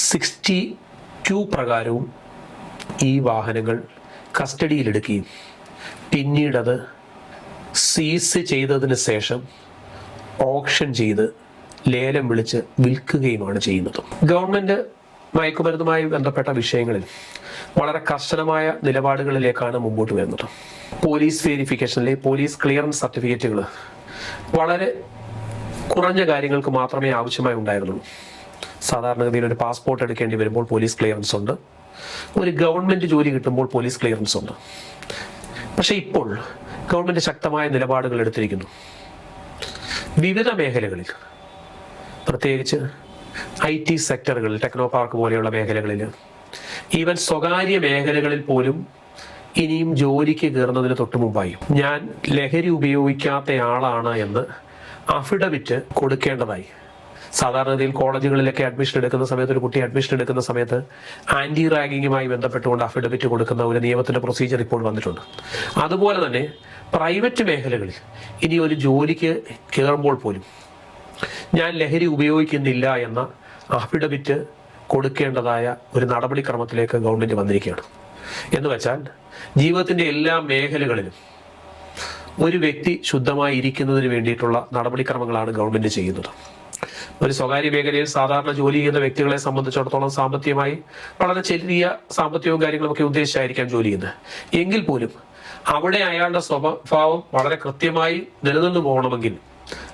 62 പ്രകാരവും ഈ വാഹനങ്ങൾ കസ്റ്റഡിയിലെടുക്കുകയും പിന്നീടത് സീസ് ചെയ്തതിന് ശേഷം ഓപ്ഷൻ ചെയ്ത് ലേലം വിളിച്ച് വിൽക്കുകയുമാണ് ചെയ്യുന്നത്. ഗവൺമെന്റ് മയക്കുമരുന്നുമായി ബന്ധപ്പെട്ട വിഷയങ്ങളിൽ വളരെ കർശനമായ നിലപാടുകളിലേക്കാണ് മുമ്പോട്ട് വരുന്നത്. പോലീസ് വെരിഫിക്കേഷനിലെ പോലീസ് ക്ലിയറൻസ് സർട്ടിഫിക്കറ്റുകൾ വളരെ കുറഞ്ഞ കാര്യങ്ങൾക്ക് മാത്രമേ ആവശ്യമായി ഉണ്ടായിരുന്നുള്ളൂ. സാധാരണഗതിയിൽ ഒരു പാസ്പോർട്ട് എടുക്കേണ്ടി വരുമ്പോൾ പോലീസ് ക്ലിയറൻസ് ഉണ്ട്, ഒരു ഗവൺമെന്റ് ജോലി കിട്ടുമ്പോൾ പോലീസ് ക്ലിയറൻസ് ഉണ്ട്. പക്ഷെ ഇപ്പോൾ ഗവൺമെന്റ് ശക്തമായ നിലപാടുകൾ എടുത്തിരിക്കുന്നു. വിവിധ മേഖലകളിൽ, പ്രത്യേകിച്ച് IT സെക്ടറുകളിൽ, ടെക്നോ പാർക്ക് പോലെയുള്ള മേഖലകളിൽ, ഈവൻ സ്വകാര്യ മേഖലകളിൽ പോലും ഇനിയും ജോലിക്ക് കയറുന്നതിന് തൊട്ട് മുമ്പായി ഞാൻ ലഹരി ഉപയോഗിക്കാത്തയാളാണ് എന്ന് അഫിഡവിറ്റ് കൊടുക്കേണ്ടതായി. സാധാരണഗതിയിൽ കോളേജുകളിലൊക്കെ അഡ്മിഷൻ എടുക്കുന്ന സമയത്ത്, ഒരു കുട്ടി അഡ്മിഷൻ എടുക്കുന്ന സമയത്ത് ആന്റി റാഗിങ്ങുമായി ബന്ധപ്പെട്ടുകൊണ്ട് അഫിഡവിറ്റ് കൊടുക്കുന്ന ഒരു നിയമത്തിന്റെ പ്രൊസീജിയർ ഇപ്പോൾ വന്നിട്ടുണ്ട്. അതുപോലെ തന്നെ പ്രൈവറ്റ് മേഖലകളിൽ ഇനി ഒരു ജോലിക്ക് കയറുമ്പോൾ പോലും ഞാൻ ലഹരി ഉപയോഗിക്കുന്നില്ല എന്ന അഫിഡവിറ്റ് കൊടുക്കേണ്ടതായ ഒരു നടപടിക്രമത്തിലേക്ക് ഗവൺമെന്റ് വന്നിരിക്കുകയാണ്. എന്ന് വെച്ചാൽ ജീവിതത്തിന്റെ എല്ലാ മേഖലകളിലും ഒരു വ്യക്തി ശുദ്ധമായി ഇരിക്കുന്നതിന് വേണ്ടിയിട്ടുള്ള നടപടിക്രമങ്ങളാണ് ഗവൺമെന്റ് ചെയ്യുന്നത്. ഒരു സ്വകാര്യ മേഖലയിൽ സാധാരണ ജോലി ചെയ്യുന്ന വ്യക്തികളെ സംബന്ധിച്ചിടത്തോളം സാമ്പത്തികമായി വളരെ ചെറിയ സാമ്പത്തികവും കാര്യങ്ങളുമൊക്കെ ഉദ്ദേശിച്ചായിരിക്കാം ജോലി ചെയ്യുന്നത്. എങ്കിൽ പോലും അവിടെ അയാളുടെ സ്വഭാവം വളരെ കൃത്യമായി നിലനിന്ന് പോകണമെങ്കിൽ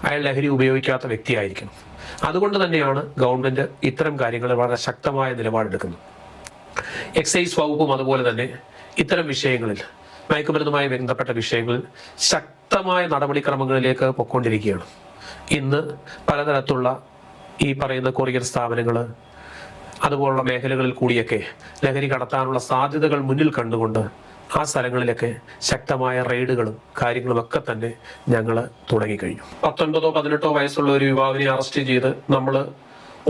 അയാൾ ലഹരി ഉപയോഗിക്കാത്ത വ്യക്തിയായിരിക്കണം. അതുകൊണ്ട് തന്നെയാണ് ഗവൺമെന്റ് ഇത്തരം കാര്യങ്ങളിൽ വളരെ ശക്തമായ നിലപാടെടുക്കുന്നത്. എക്സൈസ് വകുപ്പും അതുപോലെ തന്നെ ഇത്തരം വിഷയങ്ങളിൽ, മയക്കുമരുന്നുമായി ബന്ധപ്പെട്ട വിഷയങ്ങളിൽ ശക്തമായ നടപടിക്രമങ്ങളിലേക്ക് പൊയ്ക്കൊണ്ടിരിക്കുകയാണ്. ഇന്ന് പലതരത്തിലുള്ള ഈ പറയുന്ന കൊറിയർ സ്ഥാപനങ്ങൾ അതുപോലുള്ള മേഖലകളിൽ കൂടിയൊക്കെ ലഹരി കടത്താനുള്ള സാധ്യതകൾ മുന്നിൽ കണ്ടുകൊണ്ട് ആ സ്ഥലങ്ങളിലൊക്കെ ശക്തമായ റെയ്ഡുകളും കാര്യങ്ങളുമൊക്കെ തന്നെ ഞങ്ങൾ തുടങ്ങിക്കഴിഞ്ഞു. 19-18 വയസ്സുള്ള ഒരു യുവാവിനെ അറസ്റ്റ് ചെയ്ത് നമ്മൾ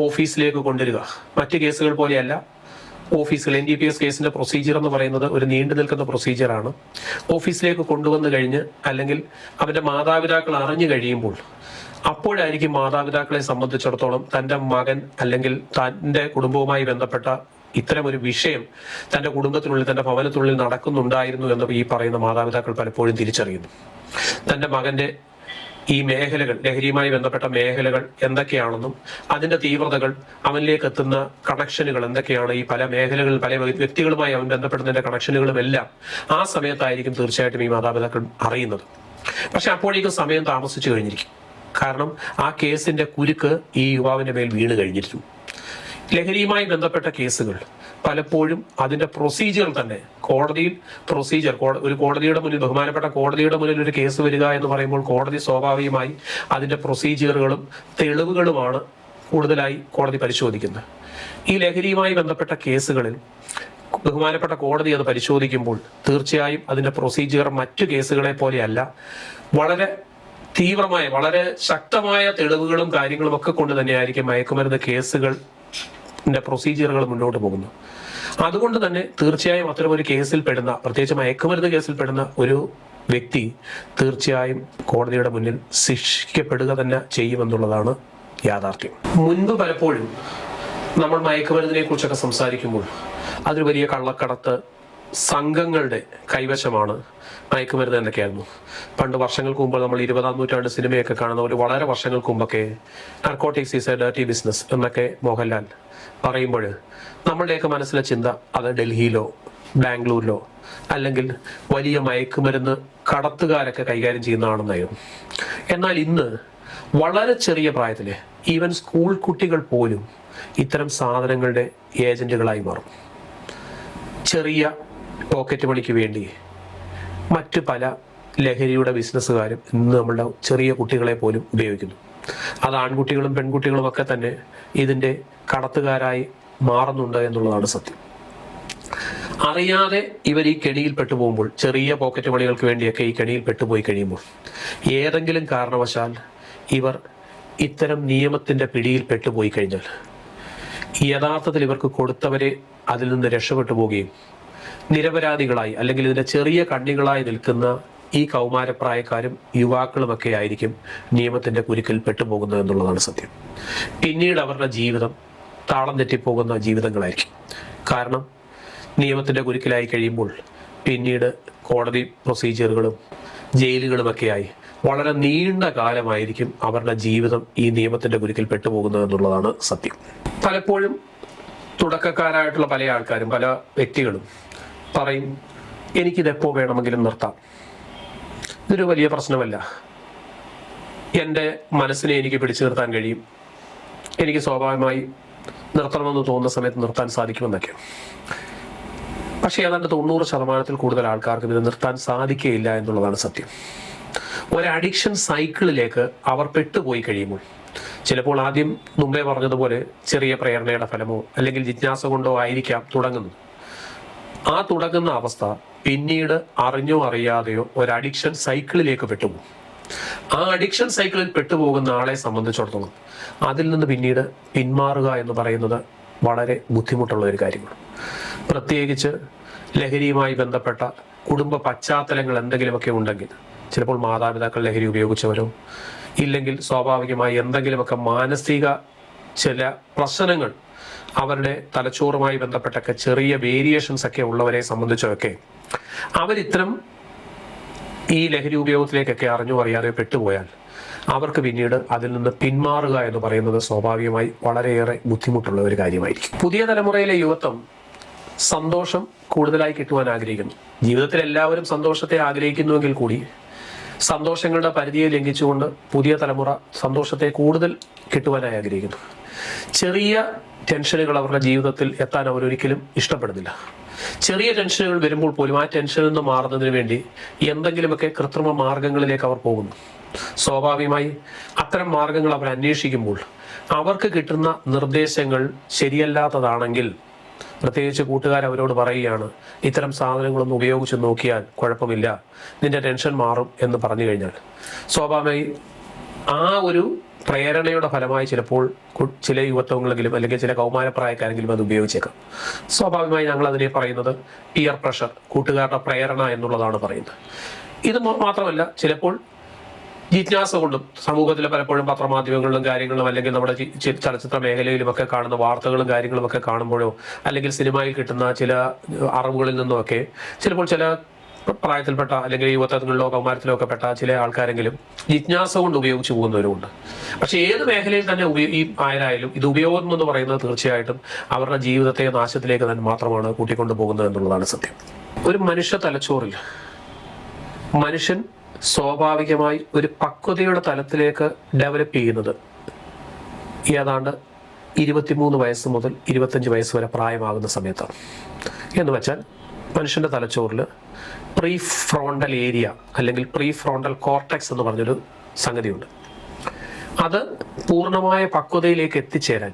ഓഫീസിലേക്ക് കൊണ്ടുവരിക മറ്റ് കേസുകൾ പോലെയല്ല. ഓഫീസിൽ NDPS കേസിന്റെ പ്രൊസീജിയർ എന്ന് പറയുന്നത് ഒരു നീണ്ടു നിൽക്കുന്ന പ്രൊസീജിയറാണ്. ഓഫീസിലേക്ക് കൊണ്ടുവന്നു കഴിഞ്ഞ് അല്ലെങ്കിൽ അവന്റെ മാതാപിതാക്കൾ അറിഞ്ഞു കഴിയുമ്പോൾ അപ്പോഴായിരിക്കും മാതാപിതാക്കളെ സംബന്ധിച്ചിടത്തോളം തൻ്റെ മകൻ അല്ലെങ്കിൽ തൻ്റെ കുടുംബവുമായി ബന്ധപ്പെട്ട ഇത്തരം ഒരു വിഷയം തൻ്റെ കുടുംബത്തിനുള്ളിൽ, തൻ്റെ ഭവനത്തിനുള്ളിൽ നടക്കുന്നുണ്ടായിരുന്നു എന്ന് ഈ പറയുന്ന മാതാപിതാക്കൾ പലപ്പോഴും തിരിച്ചറിയുന്നു. തൻ്റെ മകന്റെ ഈ മേഖലകൾ, ലഹരിയുമായി ബന്ധപ്പെട്ട മേഖലകൾ എന്തൊക്കെയാണെന്നും അതിന്റെ തീവ്രതകൾ, അവനിലേക്ക് എത്തുന്ന കണക്ഷനുകൾ എന്തൊക്കെയാണ്, ഈ പല മേഖലകളിൽ പല വ്യക്തികളുമായി അവൻ ബന്ധപ്പെടുന്നതിന്റെ കണക്ഷനുകളും എല്ലാം ആ സമയത്തായിരിക്കും തീർച്ചയായിട്ടും ഈ മാതാപിതാക്കൾ അറിയുന്നത്. പക്ഷെ അപ്പോഴേക്കും സമയം താമസിച്ചു കഴിഞ്ഞിരിക്കും. കാരണം ആ കേസിന്റെ കുരുക്ക് ഈ യുവാവിന്റെ മേൽ വീണ് കഴിഞ്ഞിരുന്നു. ലഹരിയുമായി ബന്ധപ്പെട്ട കേസുകൾ പലപ്പോഴും അതിന്റെ പ്രൊസീജിയർ തന്നെ കോടതിയിൽ ഒരു കോടതിയുടെ മുന്നിൽ, ബഹുമാനപ്പെട്ട കോടതിയുടെ മുന്നിൽ ഒരു കേസ് വരിക എന്ന് പറയുമ്പോൾ കോടതി സ്വാഭാവികമായി അതിന്റെ പ്രൊസീജിയറുകളും തെളിവുകളുമാണ് കൂടുതലായി കോടതി പരിശോധിക്കുന്നത്. ഈ ലഹരിയുമായി ബന്ധപ്പെട്ട കേസുകളിൽ ബഹുമാനപ്പെട്ട കോടതി അത് പരിശോധിക്കുമ്പോൾ തീർച്ചയായും അതിന്റെ പ്രൊസീജിയർ മറ്റു കേസുകളെ പോലെയല്ല. വളരെ തീവ്രമായ, വളരെ ശക്തമായ തെളിവുകളും കാര്യങ്ങളും ഒക്കെ കൊണ്ട് തന്നെയായിരിക്കും മയക്കുമരുന്ന് കേസുകൾ പ്രൊസീജിയറുകൾ മുന്നോട്ട് പോകുന്നു. അതുകൊണ്ട് തന്നെ തീർച്ചയായും അത്തരം ഒരു കേസിൽ പെടുന്ന, പ്രത്യേകിച്ച് മയക്കുമരുന്ന് കേസിൽ പെടുന്ന ഒരു വ്യക്തി തീർച്ചയായും കോടതിയുടെ മുന്നിൽ ശിക്ഷിക്കപ്പെടുക തന്നെ ചെയ്യുമെന്നുള്ളതാണ് യാഥാർത്ഥ്യം. മുൻപ് പലപ്പോഴും നമ്മൾ മയക്കുമരുന്നിനെ കുറിച്ചൊക്കെ സംസാരിക്കുമ്പോൾ അതൊരു വലിയ കള്ളക്കടത്ത് സംഘങ്ങളുടെ കൈവശമാണ് മയക്കുമരുന്ന് എന്നൊക്കെയായിരുന്നു. പണ്ട് വർഷങ്ങൾക്ക് മുമ്പ് നമ്മൾ 20-ാം നൂറ്റാണ്ട് സിനിമയൊക്കെ കാണുന്ന ഒരു വളരെ വർഷങ്ങൾക്ക് മുമ്പൊക്കെ narcotics is A dirty business എന്നൊക്കെ മോഹൻലാൽ പറയുമ്പോൾ നമ്മളുടെയൊക്കെ മനസ്സിലെ ചിന്ത അത് ഡൽഹിയിലോ ബാംഗ്ലൂരിലോ അല്ലെങ്കിൽ വലിയ മയക്കുമരുന്ന് കടത്തുകാരൊക്കെ കൈകാര്യം ചെയ്യുന്നതാണെന്നായിരുന്നു. എന്നാൽ ഇന്ന് വളരെ ചെറിയ പ്രായത്തിൽ ഈവൻ സ്കൂൾ കുട്ടികൾ പോലും ഇത്തരം സാധനങ്ങളുടെ ഏജന്റുകളായി മാറും. ചെറിയ പോക്കറ്റ് മണിക്ക് വേണ്ടി മറ്റു പല ലഹരിയുടെ ബിസിനസ്സുകാരും ഇന്ന് നമ്മളുടെ ചെറിയ കുട്ടികളെ പോലും ഉപയോഗിക്കുന്നു. അത് ആൺകുട്ടികളും പെൺകുട്ടികളും ഒക്കെ തന്നെ ഇതിൻ്റെ കടത്തുകാരായി മാറുന്നുണ്ട് എന്നുള്ളതാണ് സത്യം. അറിയാതെ ഇവർ ഈ കെണിയിൽ പെട്ടുപോകുമ്പോൾ, ചെറിയ പോക്കറ്റ് മണികൾക്ക് വേണ്ടിയൊക്കെ ഈ കെണിയിൽ പെട്ടുപോയി കഴിയുമ്പോൾ, ഏതെങ്കിലും കാരണവശാൽ ഇവർ ഇത്തരം നിയമത്തിൻ്റെ പിടിയിൽ പെട്ടുപോയി കഴിഞ്ഞാൽ യഥാർത്ഥത്തിൽ ഇവർക്ക് കൊടുത്തവരെ അതിൽ നിന്ന് രക്ഷപ്പെട്ടു പോവുകയും നിരപരാധികളായി അല്ലെങ്കിൽ ഇതിൻ്റെ ചെറിയ കണ്ണികളായി നിൽക്കുന്ന ഈ കൗമാരപ്രായക്കാരും യുവാക്കളുമൊക്കെ ആയിരിക്കും നിയമത്തിൻ്റെ കുരുക്കിൽ പെട്ടുപോകുന്നത് എന്നുള്ളതാണ് സത്യം. പിന്നീട് അവരുടെ ജീവിതം താളം തെറ്റിപ്പോകുന്ന ജീവിതങ്ങളായിരിക്കും. കാരണം നിയമത്തിൻ്റെ കുരുക്കിലായി കഴിയുമ്പോൾ പിന്നീട് കോടതി പ്രൊസീജിയറുകളും ജയിലുകളുമൊക്കെയായി വളരെ നീണ്ട കാലമായിരിക്കും അവരുടെ ജീവിതം ഈ നിയമത്തിൻ്റെ കുരുക്കിൽ പെട്ടുപോകുന്നത് എന്നുള്ളതാണ് സത്യം. പലപ്പോഴും തുടക്കക്കാരായിട്ടുള്ള പല ആൾക്കാരും പല വ്യക്തികളും പറയും, എനിക്കിതെപ്പോൾ വേണമെങ്കിലും നിർത്താം, ഇതൊരു വലിയ പ്രശ്നമല്ല, എൻ്റെ മനസ്സിനെ എനിക്ക് പിടിച്ചു നിർത്താൻ കഴിയും, എനിക്ക് സ്വാഭാവികമായി നിർത്തണമെന്ന് തോന്നുന്ന സമയത്ത് നിർത്താൻ സാധിക്കുമെന്നൊക്കെ. പക്ഷേ ഏതാണ്ട് 90% കൂടുതൽ ആൾക്കാർക്കും ഇത് നിർത്താൻ സാധിക്കുകയില്ല എന്നുള്ളതാണ് സത്യം. ഒരു അഡിക്ഷൻ സൈക്കിളിലേക്ക് അവർ പെട്ടുപോയി കഴിയുമ്പോൾ ചിലപ്പോൾ ആദ്യം മുമ്പേ പറഞ്ഞതുപോലെ ചെറിയ പ്രേരണയുടെ ഫലമോ അല്ലെങ്കിൽ ജിജ്ഞാസ കൊണ്ടോ ആയിരിക്കാം തുടങ്ങുന്നത്. ആ തുടങ്ങുന്ന അവസ്ഥ പിന്നീട് അറിഞ്ഞോ അറിയാതെയോ ഒരു അഡിക്ഷൻ സൈക്കിളിലേക്ക് പെട്ടുപോകും. ആ അഡിക്ഷൻ സൈക്കിളിൽ പെട്ടുപോകുന്ന ആളെ സംബന്ധിച്ചിടത്തോളം അതിൽ നിന്ന് പിന്നീട് പിന്മാറുക എന്ന് പറയുന്നത് വളരെ ബുദ്ധിമുട്ടുള്ള ഒരു കാര്യമാണ്. പ്രത്യേകിച്ച് ലഹരിയുമായി ബന്ധപ്പെട്ട കുടുംബ പശ്ചാത്തലങ്ങൾ എന്തെങ്കിലുമൊക്കെ ഉണ്ടെങ്കിൽ, ചിലപ്പോൾ മാതാപിതാക്കൾ ലഹരി ഉപയോഗിച്ചവരോ ഇല്ലെങ്കിൽ സ്വാഭാവികമായി എന്തെങ്കിലുമൊക്കെ മാനസിക ചില പ്രശ്നങ്ങൾ അവരുടെ തലച്ചോറുമായി ബന്ധപ്പെട്ടൊക്കെ ചെറിയ വേരിയേഷൻസ് ഒക്കെ ഉള്ളവരെ സംബന്ധിച്ചൊക്കെ അവരിത്തരം ഈ ലഹരി ഉപയോഗത്തിലേക്കൊക്കെ അറിഞ്ഞോ അറിയാതെ പെട്ടുപോയാൽ അവർക്ക് പിന്നീട് അതിൽ നിന്ന് പിന്മാറുക എന്ന് പറയുന്നത് സ്വാഭാവികമായി വളരെയേറെ ബുദ്ധിമുട്ടുള്ള ഒരു കാര്യമായിരിക്കും. പുതിയ തലമുറയിലെ യുവത്വം സന്തോഷം കൂടുതലായി കിട്ടുവാൻ ആഗ്രഹിക്കുന്നു. ജീവിതത്തിൽ എല്ലാവരും സന്തോഷത്തെ ആഗ്രഹിക്കുന്നുവെങ്കിൽ കൂടി സന്തോഷങ്ങളുടെ പരിധിയെ ലംഘിച്ചുകൊണ്ട് പുതിയ തലമുറ സന്തോഷത്തെ കൂടുതൽ കിട്ടുവാനായി ആഗ്രഹിക്കുന്നു. ചെറിയ ടെൻഷനുകൾ അവരുടെ ജീവിതത്തിൽ എത്താൻ അവരൊരിക്കലും ഇഷ്ടപ്പെടുന്നില്ല. ചെറിയ ടെൻഷനുകൾ വരുമ്പോൾ പോലും ആ ടെൻഷനിൽ നിന്ന് മാറുന്നതിന് വേണ്ടി എന്തെങ്കിലുമൊക്കെ കൃത്രിമ മാർഗങ്ങളിലേക്ക് അവർ പോകുന്നു. സ്വാഭാവികമായി അത്തരം മാർഗങ്ങൾ അവർ അന്വേഷിക്കുമ്പോൾ അവർക്ക് കിട്ടുന്ന നിർദ്ദേശങ്ങൾ ശരിയല്ലാത്തതാണെങ്കിൽ, പ്രത്യേകിച്ച് കൂട്ടുകാർ അവരോട് പറയുകയാണ്, ഇത്തരം സാധനങ്ങളൊന്നും ഉപയോഗിച്ച് നോക്കിയാൽ കുഴപ്പമില്ല, നിന്റെ ടെൻഷൻ മാറും എന്ന് പറഞ്ഞു കഴിഞ്ഞാൽ സ്വാഭാവികമായി ആ ഒരു പ്രേരണയുടെ ഫലമായി ചിലപ്പോൾ ചില യുവത്വങ്ങളെങ്കിലും അല്ലെങ്കിൽ ചില കൗമാരപ്രായക്കാരെങ്കിലും അത് ഉപയോഗിച്ചേക്കാം. സ്വാഭാവികമായി ഞങ്ങൾ അതിനെ പറയുന്നത് പിയർ പ്രഷർ, കൂട്ടുകാരുടെ പ്രേരണ എന്നുള്ളതാണ് പറയുന്നത്. ഇത് മാത്രമല്ല, ചിലപ്പോൾ ജിജ്ഞാസ കൊണ്ടും സമൂഹത്തിലെ പലപ്പോഴും പത്രമാധ്യമങ്ങളിലും കാര്യങ്ങളും അല്ലെങ്കിൽ നമ്മുടെ ചലച്ചിത്ര മേഖലയിലുമൊക്കെ കാണുന്ന വാർത്തകളും കാര്യങ്ങളും ഒക്കെ കാണുമ്പോഴോ അല്ലെങ്കിൽ സിനിമയിൽ കിട്ടുന്ന ചില അറിവുകളിൽ നിന്നുമൊക്കെ ചിലപ്പോൾ ചില പ്രായത്തിൽപ്പെട്ട അല്ലെങ്കിൽ യുവത്വങ്ങളിലോ കൗമാരത്തിലോ ഒക്കെ പെട്ട ചില ആൾക്കാരെങ്കിലും ജിജ്ഞാസ കൊണ്ട് ഉപയോഗിച്ചു പോകുന്നവരുമുണ്ട്. പക്ഷെ ഏത് മേഖലയിൽ തന്നെ ഈ ആരായാലും ഇത് ഉപയോഗം എന്ന് പറയുന്നത് തീർച്ചയായിട്ടും അവരുടെ ജീവിതത്തെ നാശത്തിലേക്ക് തന്നെ മാത്രമാണ് കൂട്ടിക്കൊണ്ടു പോകുന്നത് എന്നുള്ളതാണ് സത്യം. ഒരു മനുഷ്യ തലച്ചോറിൽ മനുഷ്യൻ സ്വാഭാവികമായി ഒരു പക്വതയുടെ തലത്തിലേക്ക് ഡെവലപ്പ് ചെയ്യുന്നത് ഏതാണ്ട് 23 വയസ്സ് മുതൽ 25 വയസ്സ് വരെ പ്രായമാകുന്ന സമയത്താണ്. എന്ന് വെച്ചാൽ മനുഷ്യൻ്റെ തലച്ചോറിൽ പ്രീ ഫ്രോണ്ടൽ ഏരിയ അല്ലെങ്കിൽ പ്രീ ഫ്രോണ്ടൽ കോർട്ടെക്സ് എന്ന് പറഞ്ഞൊരു സംഗതിയുണ്ട്. അത് പൂർണ്ണമായ പക്വതയിലേക്ക് എത്തിച്ചേരാൻ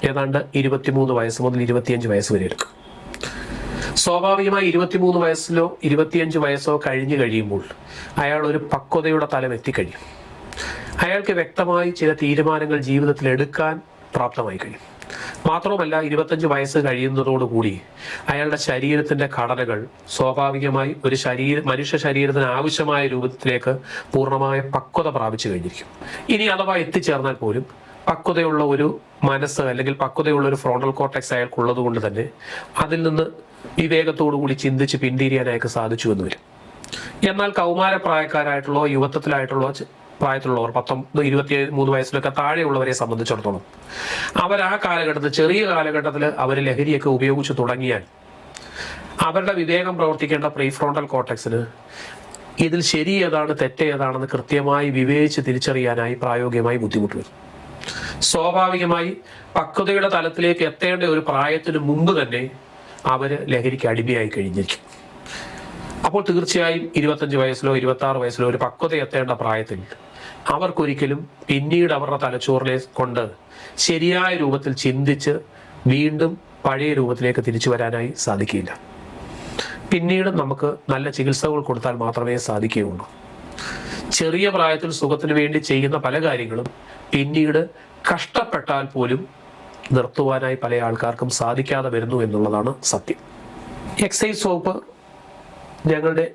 ഏതാണ്ട് 23 വയസ്സ് മുതൽ 25 വയസ്സ് വരെ എടുക്കും. സ്വാഭാവികമായി 23 വയസ്സിലോ 25 വയസ്സോ കഴിഞ്ഞു കഴിയുമ്പോൾ അയാൾ ഒരു പക്വതയുടെ തലം എത്തിക്കഴിയും. അയാൾക്ക് വ്യക്തമായി ചില തീരുമാനങ്ങൾ ജീവിതത്തിൽ എടുക്കാൻ പ്രാപ്തമായി കഴിയും. മാത്രവുമല്ല 25 വയസ്സ് കഴിയുന്നതോടുകൂടി അയാളുടെ ശരീരത്തിന്റെ ഘടനകൾ സ്വാഭാവികമായി ഒരു മനുഷ്യ ശരീരത്തിന് ആവശ്യമായ രൂപത്തിലേക്ക് പൂർണ്ണമായ പക്വത പ്രാപിച്ചു കഴിഞ്ഞിരിക്കും. ഇനി അഥവാ എത്തിച്ചേർന്നാൽ പോലും പക്വതയുള്ള ഒരു മനസ്സ് അല്ലെങ്കിൽ പക്വതയുള്ള ഒരു ഫ്രോണ്ടൽ കോർട്ടെക്സ് അയാൾക്കുള്ളത് കൊണ്ട് തന്നെ അതിൽ നിന്ന് വിവേകത്തോടു കൂടി ചിന്തിച്ച് പിന്തിരിയാൻ അയാൾക്ക് സാധിച്ചു എന്ന് വരും. എന്നാൽ കൗമാരപ്രായക്കാരായിട്ടുള്ള യുവത്വത്തിലായിട്ടുള്ള പ്രായത്തിലുള്ളവർ 19-23 വയസ്സിലൊക്കെ താഴെയുള്ളവരെ സംബന്ധിച്ചിടത്തോളം അവർ ആ കാലഘട്ടത്തിൽ ചെറിയ കാലഘട്ടത്തിൽ അവർ ലഹരിയൊക്കെ ഉപയോഗിച്ച് തുടങ്ങിയാൽ അവരുടെ വിവേകം പ്രവർത്തിക്കേണ്ട പ്രീഫ്രോണ്ടൽ കോർട്ടെക്സിന് ഇതിൽ ശരി ഏതാണ് തെറ്റ് ഏതാണെന്ന് കൃത്യമായി വിവേചിച്ച് തിരിച്ചറിയാനായി പ്രായോഗികമായി ബുദ്ധിമുട്ട് വരും. സ്വാഭാവികമായി പക്വതയുടെ തലത്തിലേക്ക് എത്തേണ്ട ഒരു പ്രായത്തിന് മുമ്പ് തന്നെ അവര് ലഹരിക്ക് അടിമയായി കഴിഞ്ഞിരിക്കും. അപ്പോൾ തീർച്ചയായും 25 വയസ്സിലോ 26 വയസ്സിലോ ഒരു പക്വത എത്തേണ്ട പ്രായത്തിൽ അവർക്കൊരിക്കലും പിന്നീട് അവരുടെ തലച്ചോറിനെ കൊണ്ട് ശരിയായ രൂപത്തിൽ ചിന്തിച്ച് വീണ്ടും പഴയ രൂപത്തിലേക്ക് തിരിച്ചു വരാനായി സാധിക്കില്ല. പിന്നീട് നമുക്ക് നല്ല ചികിത്സകൾ കൊടുത്താൽ മാത്രമേ സാധിക്കുകയുള്ളൂ. ചെറിയ പ്രായത്തിൽ സുഖത്തിന് വേണ്ടി ചെയ്യുന്ന പല കാര്യങ്ങളും പിന്നീട് കഷ്ടപ്പെട്ടാൽ പോലും നിർത്തുവാനായി പല ആൾക്കാർക്കും സാധിക്കാതെ വരുന്നു എന്നുള്ളതാണ് സത്യം. എക്സൈസ് വകുപ്പ് ഞങ്ങളുടെ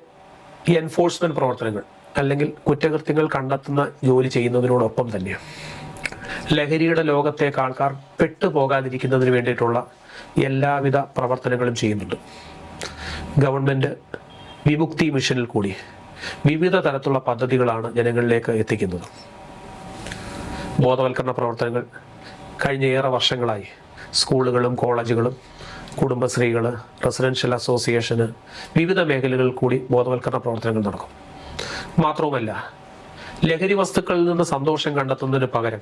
എൻഫോഴ്സ്മെന്റ് പ്രവർത്തനങ്ങൾ അല്ലെങ്കിൽ കുറ്റകൃത്യങ്ങൾ കണ്ടെത്തുന്ന ജോലി ചെയ്യുന്നതിനോടൊപ്പം തന്നെ ലഹരിയുടെ ലോകത്തേക്ക് ആൾക്കാർ പെട്ടുപോകാതിരിക്കുന്നതിന് വേണ്ടിയിട്ടുള്ള എല്ലാവിധ പ്രവർത്തനങ്ങളും ചെയ്യുന്നുണ്ട്. ഗവൺമെന്റ് വിമുക്തി മിഷനിൽ കൂടി വിവിധ തരത്തിലുള്ള പദ്ധതികളാണ് ജനങ്ങളിലേക്ക് എത്തിക്കുന്നത്. ബോധവൽക്കരണ പ്രവർത്തനങ്ങൾ കഴിഞ്ഞ ഏറെ വർഷങ്ങളായി സ്കൂളുകളും കോളേജുകളും കുടുംബശ്രീകൾ, റെസിഡൻഷ്യൽ അസോസിയേഷന് വിവിധ മേഖലകളിൽ കൂടി ബോധവൽക്കരണ പ്രവർത്തനങ്ങൾ നടക്കും. മാത്രവുമല്ല, ലഹരി വസ്തുക്കളിൽ നിന്ന് സന്തോഷം കണ്ടെത്തുന്നതിന് പകരം